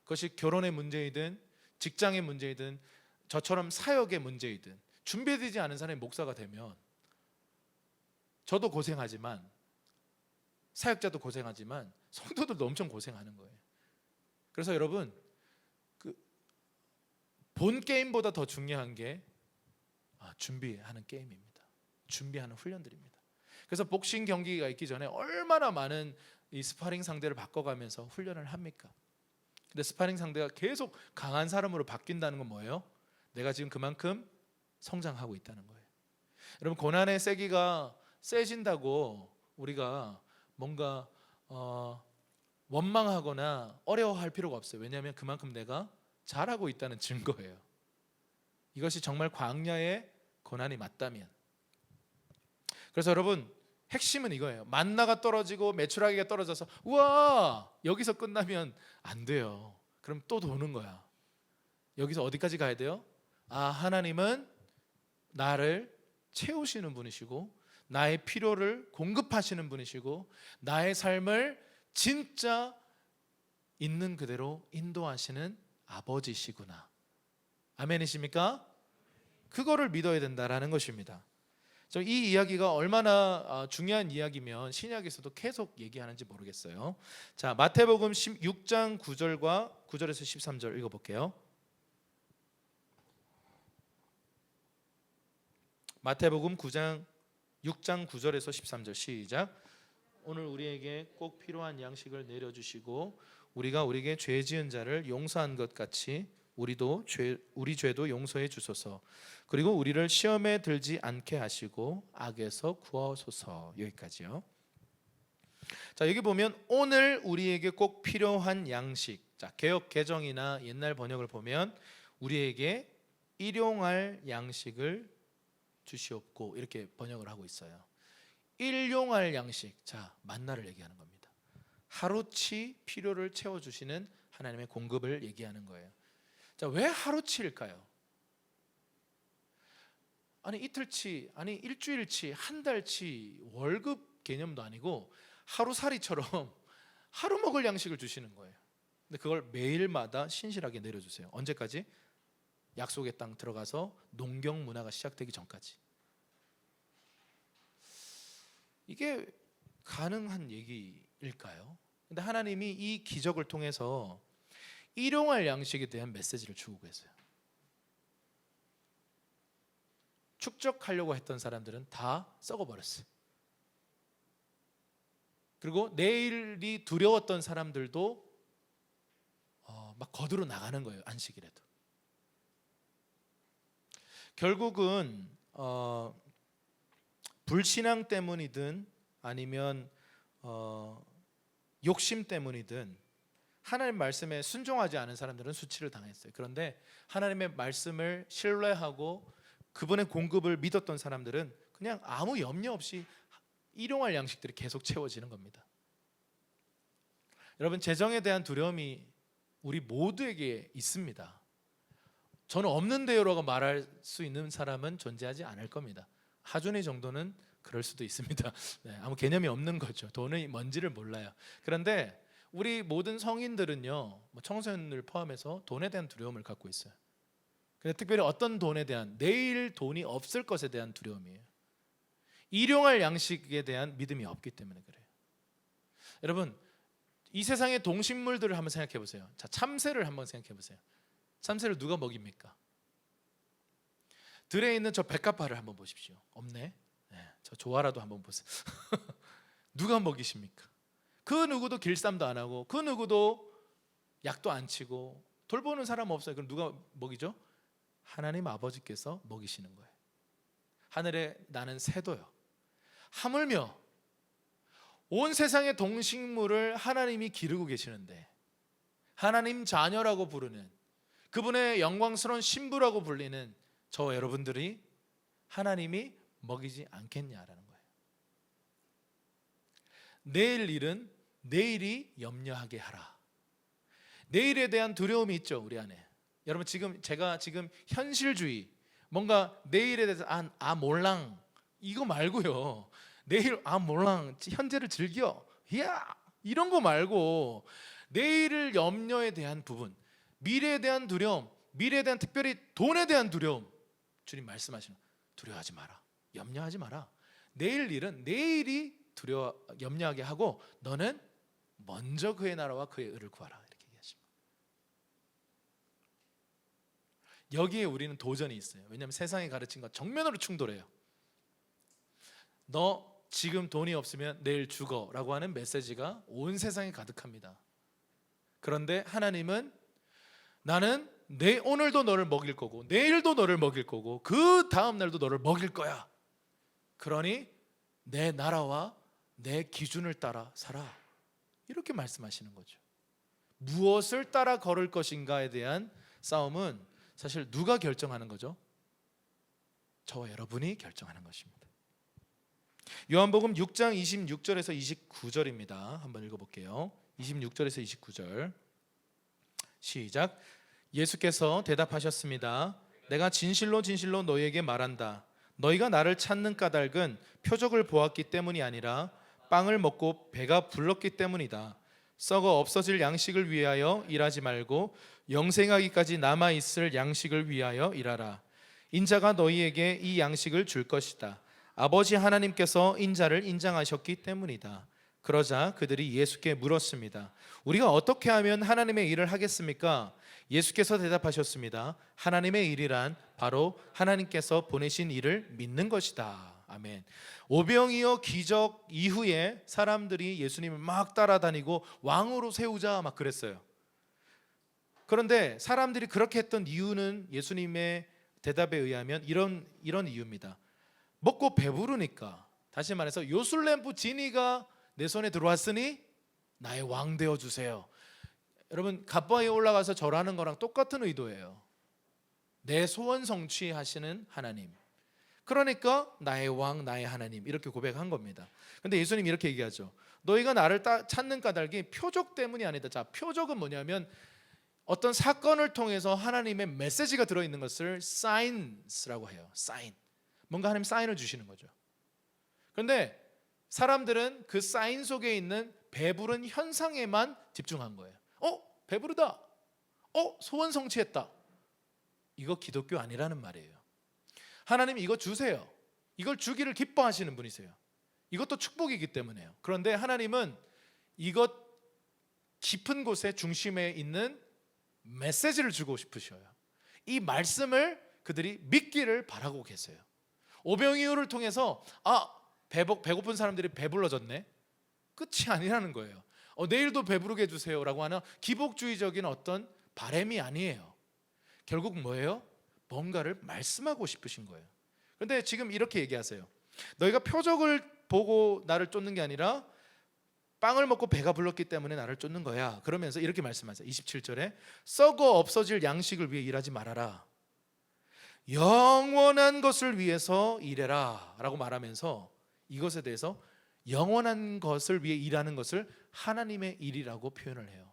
그것이 결혼의 문제이든 직장의 문제이든 저처럼 사역의 문제이든 준비되지 않은 사람이 목사가 되면 저도 고생하지만 사역자도 고생하지만 성도들도 엄청 고생하는 거예요. 그래서 여러분, 본 게임보다 더 중요한 게 준비하는 게임입니다. 준비하는 훈련들입니다. 그래서 복싱 경기가 있기 전에 얼마나 많은 이 스파링 상대를 바꿔가면서 훈련을 합니까? 근데 스파링 상대가 계속 강한 사람으로 바뀐다는 건 뭐예요? 내가 지금 그만큼 성장하고 있다는 거예요. 여러분, 고난의 세기가 세진다고 우리가 뭔가 원망하거나 어려워할 필요가 없어요. 왜냐하면 그만큼 내가 잘하고 있다는 증거예요. 이것이 정말 광야의 고난이 맞다면. 그래서 여러분, 핵심은 이거예요. 만나가 떨어지고 메추라기가 떨어져서 우와 여기서 끝나면 안 돼요. 그럼 또 도는 거야. 여기서 어디까지 가야 돼요? 하나님은 나를 채우시는 분이시고 나의 필요를 공급하시는 분이시고 나의 삶을 진짜 있는 그대로 인도하시는 아버지시구나. 아멘이십니까? 그거를 믿어야 된다라는 것입니다. 이 이야기가 얼마나 중요한 이야기면 신약에서도 계속 얘기하는지 모르겠어요. 자, 마태복음 6장 9절과 9절에서 13절 읽어볼게요. 마태복음 6장 9절에서 13절 시작. 오늘 우리에게 꼭 필요한 양식을 내려주시고 우리가 우리에게 죄 지은 자를 용서한 것 같이 우리 죄도 용서해 주소서. 그리고 우리를 시험에 들지 않게 하시고 악에서 구하소서. 여기까지요. 자, 여기 보면 오늘 우리에게 꼭 필요한 양식. 자, 개역 개정이나 옛날 번역을 보면 우리에게 일용할 양식을 주시옵고 이렇게 번역을 하고 있어요. 일용할 양식. 자, 만나를 얘기하는 겁니다. 하루치 필요를 채워 주시는 하나님의 공급을 얘기하는 거예요. 자, 왜 하루치일까요? 아니 이틀치, 아니 일주일치, 한 달치 월급 개념도 아니고 하루살이처럼 하루 먹을 양식을 주시는 거예요. 근데 그걸 매일마다 신실하게 내려주세요. 언제까지? 약속의 땅 들어가서 농경 문화가 시작되기 전까지. 이게 가능한 얘기일까요? 근데 하나님이 이 기적을 통해서 일용할 양식에 대한 메시지를 주고 계세요. 축적하려고 했던 사람들은 다 썩어버렸어요. 그리고 내일이 두려웠던 사람들도 막 거두러 나가는 거예요. 안식일에도. 결국은 불신앙 때문이든 아니면 욕심 때문이든 하나님 말씀에 순종하지 않은 사람들은 수치를 당했어요. 그런데 하나님의 말씀을 신뢰하고 그분의 공급을 믿었던 사람들은 그냥 아무 염려 없이 일용할 양식들이 계속 채워지는 겁니다. 여러분, 재정에 대한 두려움이 우리 모두에게 있습니다. 저는 없는데요라고 말할 수 있는 사람은 존재하지 않을 겁니다. 하준이 정도는 그럴 수도 있습니다. 네, 아무 개념이 없는 거죠. 돈이 뭔지를 몰라요. 그런데 우리 모든 성인들은요, 뭐 청소년을 포함해서 돈에 대한 두려움을 갖고 있어요. 근데 특별히 어떤 돈에 대한, 내일 돈이 없을 것에 대한 두려움이에요. 일용할 양식에 대한 믿음이 없기 때문에 그래요. 여러분, 이 세상의 동식물들을 한번 생각해 보세요. 자, 참새를 한번 생각해 보세요. 참새를 누가 먹입니까? 들에 있는 저 백합화를 한번 보십시오. 없네. 네, 저 조화라도 한번 보세요. 누가 먹이십니까? 그 누구도 길쌈도 안 하고 그 누구도 약도 안 치고 돌보는 사람 없어요. 그럼 누가 먹이죠? 하나님 아버지께서 먹이시는 거예요. 하늘에 나는 새도요. 하물며 온 세상의 동식물을 하나님이 기르고 계시는데, 하나님 자녀라고 부르는, 그분의 영광스러운 신부라고 불리는 저 여러분들이 하나님이 먹이지 않겠냐라는 거예요. 내일 일은 내일이 염려하게 하라. 내일에 대한 두려움이 있죠, 우리 안에. 여러분, 제가 현실주의, 뭔가 내일에 대해서 몰랑 이거 말고요. 내일 몰랑 현재를 즐겨, 야 이런 거 말고 내일을 염려에 대한 부분, 미래에 대한 두려움, 미래에 대한, 특별히 돈에 대한 두려움, 주님 말씀하시는, 두려워하지 마라, 염려하지 마라. 내일 일은 내일이 염려하게 하고 너는 먼저 그의 나라와 그의 의를 구하라, 이렇게 얘기하십니다. 여기에 우리는 도전이 있어요. 왜냐하면 세상이 가르친 것 정면으로 충돌해요. 너 지금 돈이 없으면 내일 죽어 라고 하는 메시지가 온 세상에 가득합니다. 그런데 하나님은, 나는 오늘도 너를 먹일 거고 내일도 너를 먹일 거고 그 다음 날도 너를 먹일 거야. 그러니 내 나라와 내 기준을 따라 살아, 이렇게 말씀하시는 거죠. 무엇을 따라 걸을 것인가에 대한 싸움은 사실 누가 결정하는 거죠? 저와 여러분이 결정하는 것입니다. 요한복음 6장 26절에서 29절입니다. 한번 읽어볼게요. 26절에서 29절 시작. 예수께서 대답하셨습니다. 내가 진실로 진실로 너희에게 말한다. 너희가 나를 찾는 까닭은 표적을 보았기 때문이 아니라 빵을 먹고 배가 불렀기 때문이다. 썩어 없어질 양식을 위하여 일하지 말고 영생하기까지 남아있을 양식을 위하여 일하라. 인자가 너희에게 이 양식을 줄 것이다. 아버지 하나님께서 인자를 인정하셨기 때문이다. 그러자 그들이 예수께 물었습니다. 우리가 어떻게 하면 하나님의 일을 하겠습니까? 예수께서 대답하셨습니다. 하나님의 일이란 바로 하나님께서 보내신 일을 믿는 것이다. 아멘. 오병이어 기적 이후에 사람들이 예수님을 막 따라다니고 왕으로 세우자 막 그랬어요. 그런데 사람들이 그렇게 했던 이유는 예수님의 대답에 의하면 이런 이유입니다. 먹고 배부르니까, 다시 말해서 요술램프 지니가 내 손에 들어왔으니 나의 왕 되어 주세요. 여러분, 갓바위에 올라가서 절하는 거랑 똑같은 의도예요. 내 소원 성취하시는 하나님, 그러니까 나의 왕, 나의 하나님, 이렇게 고백한 겁니다. 근데 예수님이 이렇게 얘기하죠. 너희가 나를 찾는 까닭이 표적 때문이 아니다. 자, 표적은 뭐냐면 어떤 사건을 통해서 하나님의 메시지가 들어있는 것을 signs라고 해요. 사인, 뭔가 하나님 사인을 주시는 거죠. 그런데 사람들은 그 사인 속에 있는 배부른 현상에만 집중한 거예요. 배부르다, 소원 성취했다. 이거 기독교 아니라는 말이에요. 하나님 이거 주세요. 이걸 주기를 기뻐하시는 분이세요. 이것도 축복이기 때문에요. 그런데 하나님은 이것 깊은 곳에 중심에 있는 메시지를 주고 싶으셔요. 이 말씀을 그들이 믿기를 바라고 계세요. 오병이어를 통해서 배고픈 사람들이 배불러졌네, 끝이 아니라는 거예요. 내일도 배부르게 해주세요 라고 하는 기복주의적인 어떤 바램이 아니에요. 결국 뭐예요? 뭔가를 말씀하고 싶으신 거예요. 그런데 지금 이렇게 얘기하세요. 너희가 표적을 보고 나를 쫓는 게 아니라 빵을 먹고 배가 불렀기 때문에 나를 쫓는 거야. 그러면서 이렇게 말씀하세요. 27절에 썩어 없어질 양식을 위해 일하지 말아라. 영원한 것을 위해서 일해라 라고 말하면서 이것에 대해서 영원한 것을 위해 일하는 것을 하나님의 일이라고 표현을 해요.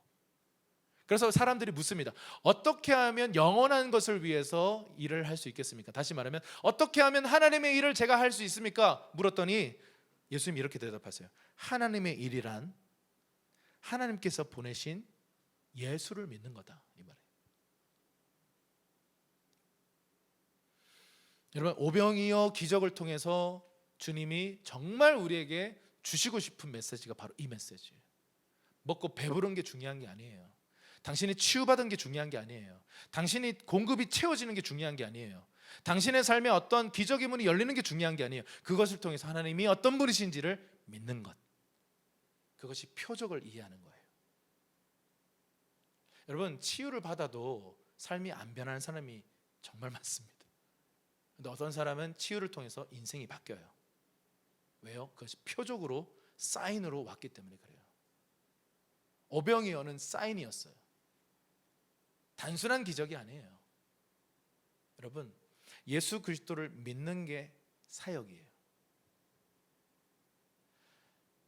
그래서 사람들이 묻습니다. 어떻게 하면 영원한 것을 위해서 일을 할 수 있겠습니까? 다시 말하면 어떻게 하면 하나님의 일을 제가 할 수 있습니까? 물었더니 예수님이 이렇게 대답하세요. 하나님의 일이란 하나님께서 보내신 예수를 믿는 거다, 이 말이에요. 여러분, 오병이어 기적을 통해서 주님이 정말 우리에게 주시고 싶은 메시지가 바로 이 메시지예요. 먹고 배부른 게 중요한 게 아니에요. 당신이 치유받은 게 중요한 게 아니에요. 당신이 공급이 채워지는 게 중요한 게 아니에요. 당신의 삶에 어떤 기적의 문이 열리는 게 중요한 게 아니에요. 그것을 통해서 하나님이 어떤 분이신지를 믿는 것, 그것이 표적을 이해하는 거예요. 여러분, 치유를 받아도 삶이 안 변하는 사람이 정말 많습니다. 근데 어떤 사람은 치유를 통해서 인생이 바뀌어요. 왜요? 그것이 표적으로, 사인으로 왔기 때문에 그래요. 오병이어는 사인이었어요. 단순한 기적이 아니에요. 여러분, 예수 그리스도를 믿는 게 사역이에요.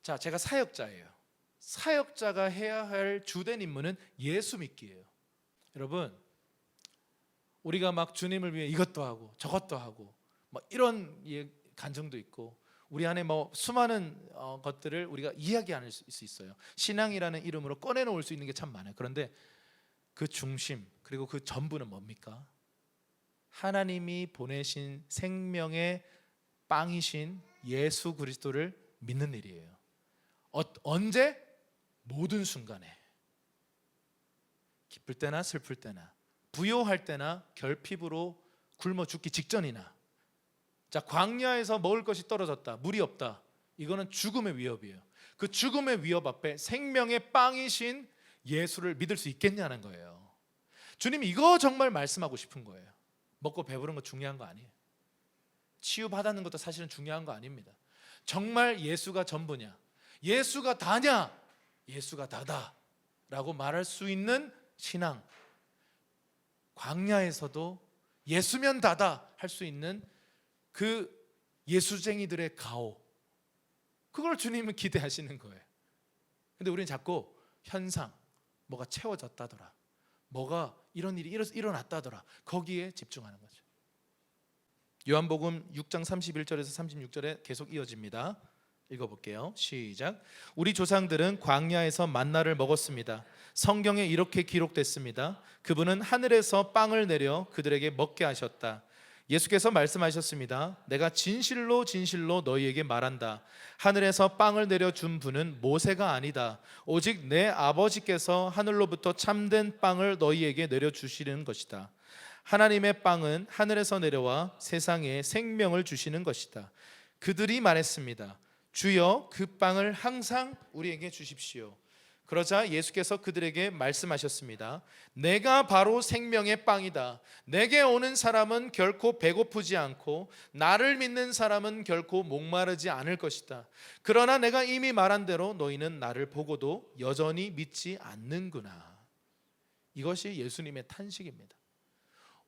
자, 제가 사역자예요. 사역자가 해야 할 주된 임무는 예수 믿기예요. 여러분, 우리가 막 주님을 위해 이것도 하고 저것도 하고 뭐 이런 간증도 있고 우리 안에 뭐 수많은 것들을 우리가 이야기 안 할 수 있어요. 신앙이라는 이름으로 꺼내놓을 수 있는 게 참 많아요. 그런데 그 중심, 그리고 그 전부는 뭡니까? 하나님이 보내신 생명의 빵이신 예수 그리스도를 믿는 일이에요. 언제? 모든 순간에. 기쁠 때나 슬플 때나, 부요할 때나 결핍으로 굶어 죽기 직전이나. 자, 광야에서 먹을 것이 떨어졌다, 물이 없다, 이거는 죽음의 위협이에요. 그 죽음의 위협 앞에 생명의 빵이신 예수를 믿을 수 있겠냐는 거예요. 주님이 이거 정말 말씀하고 싶은 거예요. 먹고 배부른 거 중요한 거 아니에요. 치유받는 것도 사실은 중요한 거 아닙니다. 정말 예수가 전부냐, 예수가 다냐, 예수가 다다 라고 말할 수 있는 신앙, 광야에서도 예수면 다다 할 수 있는 그 예수쟁이들의 가오, 그걸 주님은 기대하시는 거예요. 근데 우리는 자꾸 현상, 뭐가 채워졌다더라, 뭐가 이런 일이 일어났다더라, 거기에 집중하는 거죠. 요한복음 6장 31절에서 36절에 계속 이어집니다. 읽어볼게요. 시작. 우리 조상들은 광야에서 만나를 먹었습니다. 성경에 이렇게 기록됐습니다. 그분은 하늘에서 빵을 내려 그들에게 먹게 하셨다. 예수께서 말씀하셨습니다. 내가 진실로 진실로 너희에게 말한다. 하늘에서 빵을 내려준 분은 모세가 아니다. 오직 내 아버지께서 하늘로부터 참된 빵을 너희에게 내려주시는 것이다. 하나님의 빵은 하늘에서 내려와 세상에 생명을 주시는 것이다. 그들이 말했습니다. 주여, 그 빵을 항상 우리에게 주십시오. 그러자 예수께서 그들에게 말씀하셨습니다. 내가 바로 생명의 빵이다. 내게 오는 사람은 결코 배고프지 않고 나를 믿는 사람은 결코 목마르지 않을 것이다. 그러나 내가 이미 말한 대로 너희는 나를 보고도 여전히 믿지 않는구나. 이것이 예수님의 탄식입니다.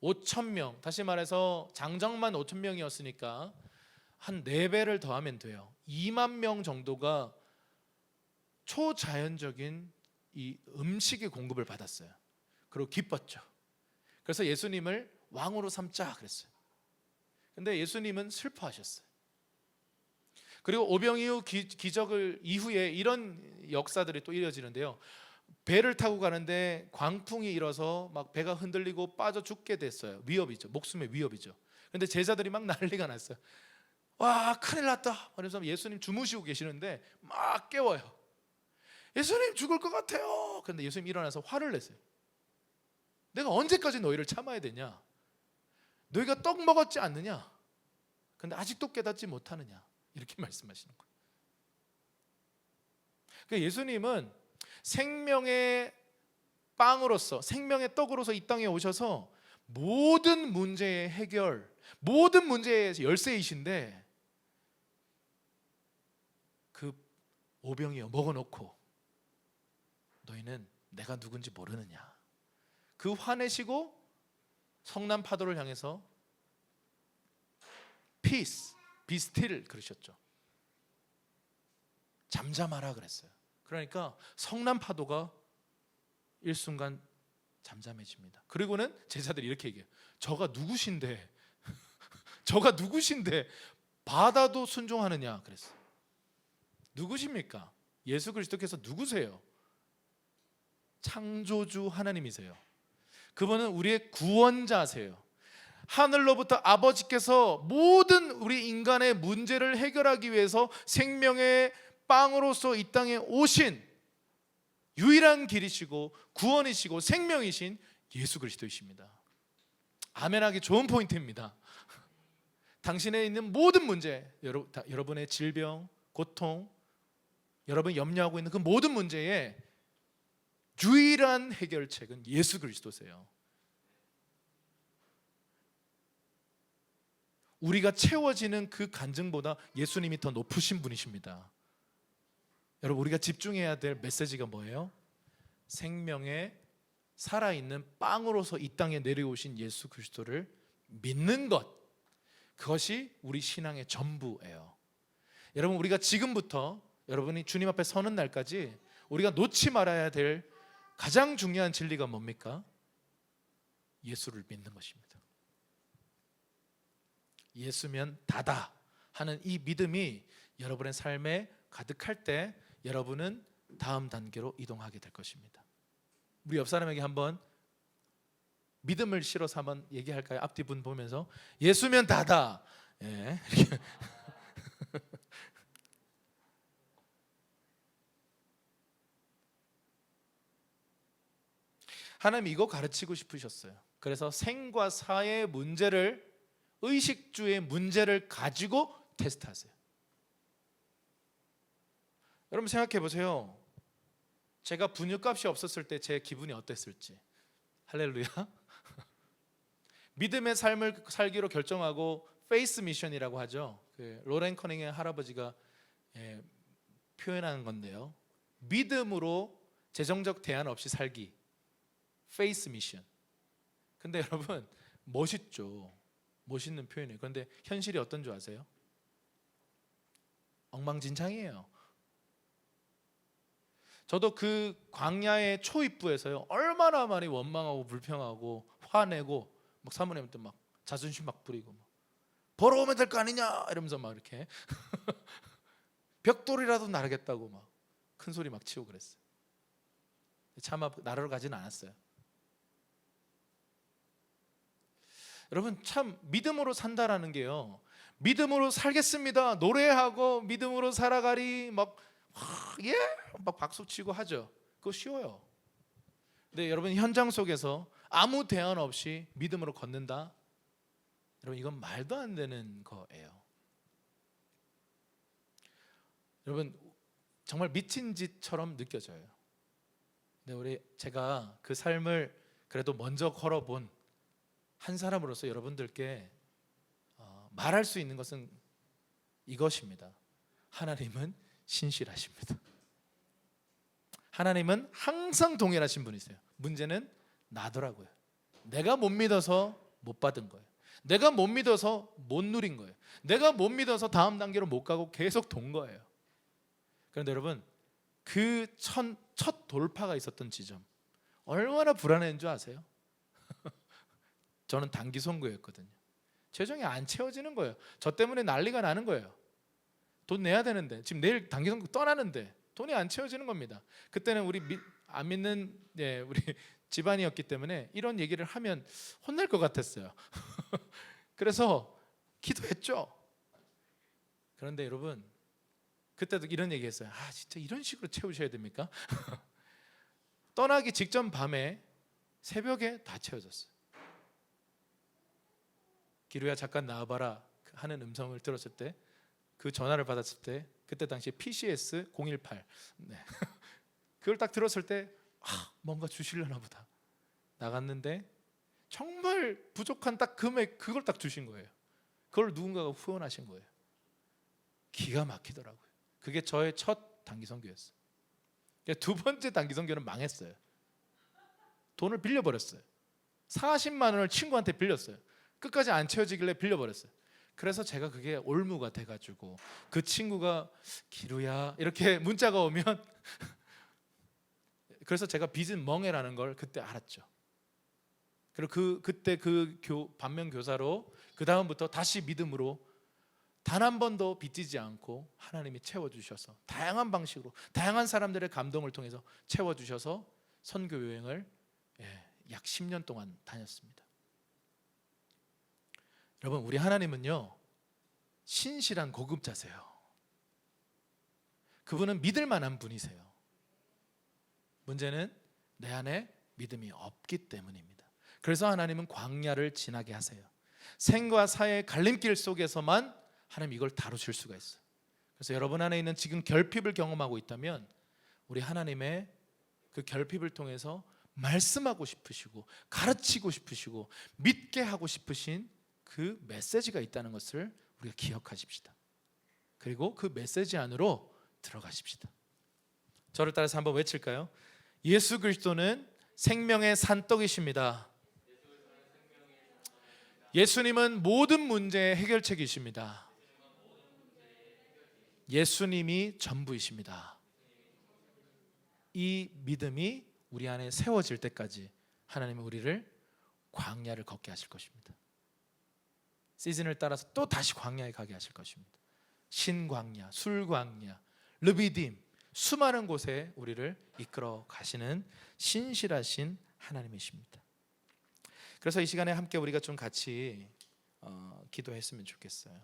5,000명, 다시 말해서 장정만 5,000명이었으니까 한 4배를 더하면 돼요. 2만 명 정도가 초자연적인 이 음식의 공급을 받았어요. 그리고 기뻤죠. 그래서 예수님을 왕으로 삼자 그랬어요. 근데 예수님은 슬퍼하셨어요. 그리고 오병이어 기적을 이후에 이런 역사들이 또 이어지는데요. 배를 타고 가는데 광풍이 일어서 막 배가 흔들리고 빠져 죽게 됐어요. 위협이죠. 목숨의 위협이죠. 근데 제자들이 막 난리가 났어요. 와, 큰일 났다. 그래서 예수님 주무시고 계시는데 막 깨워요. 예수님 죽을 것 같아요. 그런데 예수님 일어나서 화를 내세요. 내가 언제까지 너희를 참아야 되냐? 너희가 떡 먹었지 않느냐? 그런데 아직도 깨닫지 못하느냐? 이렇게 말씀하시는 거예요. 그러니까 예수님은 생명의 빵으로서, 생명의 떡으로서 이 땅에 오셔서 모든 문제의 해결, 모든 문제의 열쇠이신데 그 오병이어 먹어놓고 너희는 내가 누군지 모르느냐. 그 화내시고 성남 파도를 향해서 Peace, be still 그러셨죠. 잠잠하라 그랬어요. 그러니까 성남 파도가 일순간 잠잠해집니다. 그리고는 제자들이 이렇게 얘기해요. 저가 누구신데 저가 누구신데 바다도 순종하느냐 그랬어요. 누구십니까? 예수 그리스도께서 누구세요? 창조주 하나님이세요. 그분은 우리의 구원자세요. 하늘로부터 아버지께서 모든 우리 인간의 문제를 해결하기 위해서 생명의 빵으로서 이 땅에 오신 유일한 길이시고 구원이시고 생명이신 예수 그리스도이십니다. 아멘하기 좋은 포인트입니다. 당신에 있는 모든 문제, 여러분의 질병, 고통, 여러분이 염려하고 있는 그 모든 문제에 유일한 해결책은 예수 그리스도세요. 우리가 채워지는 그 간증보다 예수님이 더 높으신 분이십니다. 여러분, 우리가 집중해야 될 메시지가 뭐예요? 생명의 살아있는 빵으로서 이 땅에 내려오신 예수 그리스도를 믿는 것, 그것이 우리 신앙의 전부예요. 여러분, 우리가 지금부터 여러분이 주님 앞에 서는 날까지 우리가 놓지 말아야 될 가장 중요한 진리가 뭡니까? 예수를 믿는 것입니다. 예수면 다다 하는 이 믿음이 여러분의 삶에 가득할 때 여러분은 다음 단계로 이동하게 될 것입니다. 우리 옆 사람에게 한번 믿음을 실어서 한번 얘기할까요? 앞뒤 분 보면서 예수면 다다. 예. 하나님이 이거 가르치고 싶으셨어요. 그래서 생과 사의 문제를, 의식주의 문제를 가지고 테스트하세요. 여러분 생각해 보세요. 제가 분유값이 없었을 때 제 기분이 어땠을지. 할렐루야. 믿음의 삶을 살기로 결정하고 페이스 미션이라고 하죠. 그 로렌 커닝의 할아버지가 표현하는 건데요. 믿음으로 재정적 대안 없이 살기. 페이스 미션. 근데 여러분 멋있죠. 멋있는 표현이에요. 그런데 현실이 어떤 줄 아세요? 엉망진창이에요. 저도 그 광야의 초입부에서요 얼마나 많이 원망하고 불평하고 화내고 막 사모님한테 막 자존심 막 부리고 막 벌어오면 될 거 아니냐 이러면서 막 이렇게 벽돌이라도 나르겠다고 막 큰 소리 막 치고 그랬어요. 차마 나르러 가지는 않았어요. 여러분 참 믿음으로 산다라는 게요, 믿음으로 살겠습니다 노래하고 믿음으로 살아가리 막 예? 막 박수치고 하죠. 그거 쉬워요. 근데 여러분 현장 속에서 아무 대안 없이 믿음으로 걷는다? 여러분 이건 말도 안 되는 거예요. 여러분 정말 미친 짓처럼 느껴져요. 근데 제가 그 삶을 그래도 먼저 걸어본 한 사람으로서 여러분들께 말할 수 있는 것은 이것입니다. 하나님은 신실하십니다. 하나님은 항상 동일하신 분이세요. 문제는 나더라고요. 내가 못 믿어서 못 받은 거예요. 내가 못 믿어서 못 누린 거예요. 내가 못 믿어서 다음 단계로 못 가고 계속 돈 거예요. 그런데 여러분 그 첫 돌파가 있었던 지점 얼마나 불안했는 줄 아세요? 저는 단기 선거였거든요. 재정이 안 채워지는 거예요. 저 때문에 난리가 나는 거예요. 돈 내야 되는데 지금 내일 단기 선거 떠나는데 돈이 안 채워지는 겁니다. 그때는 우리 안 믿는 우리 집안이었기 때문에 이런 얘기를 하면 혼날 것 같았어요. 그래서 기도했죠. 그런데 여러분 그때도 이런 얘기했어요. 아 진짜 이런 식으로 채우셔야 됩니까? 떠나기 직전 밤에 새벽에 다 채워졌어요. 기루야 잠깐 나와봐라 하는 음성을 들었을 때, 그 전화를 받았을 때 그때 당시에 PCS 018 그걸 딱 들었을 때 뭔가 주시려나 보다. 나갔는데 정말 부족한 딱 금액 그걸 딱 주신 거예요. 그걸 누군가가 후원하신 거예요. 기가 막히더라고요. 그게 저의 첫 단기 선교였어요. 두 번째 단기 선교는 망했어요. 돈을 빌려버렸어요. 40만 원을 친구한테 빌렸어요. 끝까지 안 채워지길래 빌려버렸어요. 그래서 제가 그게 올무가 돼가지고 그 친구가 기루야 이렇게 문자가 오면 그래서 제가 빚은 멍해라는 걸 그때 알았죠. 그리고 그때 반면 교사로 그 다음부터 다시 믿음으로 단 한 번도 빚지지 않고 하나님이 채워주셔서 다양한 방식으로 다양한 사람들의 감동을 통해서 채워주셔서 선교 여행을 약 10년 동안 다녔습니다. 여러분, 우리 하나님은요 신실한 고급자세요. 그분은 믿을 만한 분이세요. 문제는 내 안에 믿음이 없기 때문입니다. 그래서 하나님은 광야를 지나게 하세요. 생과 사의 갈림길 속에서만 하나님 이걸 다루실 수가 있어요. 그래서 여러분 안에 있는 지금 결핍을 경험하고 있다면 우리 하나님의 그 결핍을 통해서 말씀하고 싶으시고 가르치고 싶으시고 믿게 하고 싶으신 그 메시지가 있다는 것을 우리가 기억하십시다. 그리고 그 메시지 안으로 들어가십시다. 저를 따라서 한번 외칠까요? 예수 그리스도는 생명의 산떡이십니다. 예수님은 모든 문제의 해결책이십니다. 예수님이 전부이십니다. 이 믿음이 우리 안에 세워질 때까지 하나님은 우리를 광야를 걷게 하실 것입니다. 시즌을 따라서 또 다시 광야에 가게 하실 것입니다. 신광야, 술광야, 르비딤, 수많은 곳에 우리를 이끌어 가시는 신실하신 하나님이십니다. 그래서 이 시간에 함께 우리가 좀 같이 기도했으면 좋겠어요.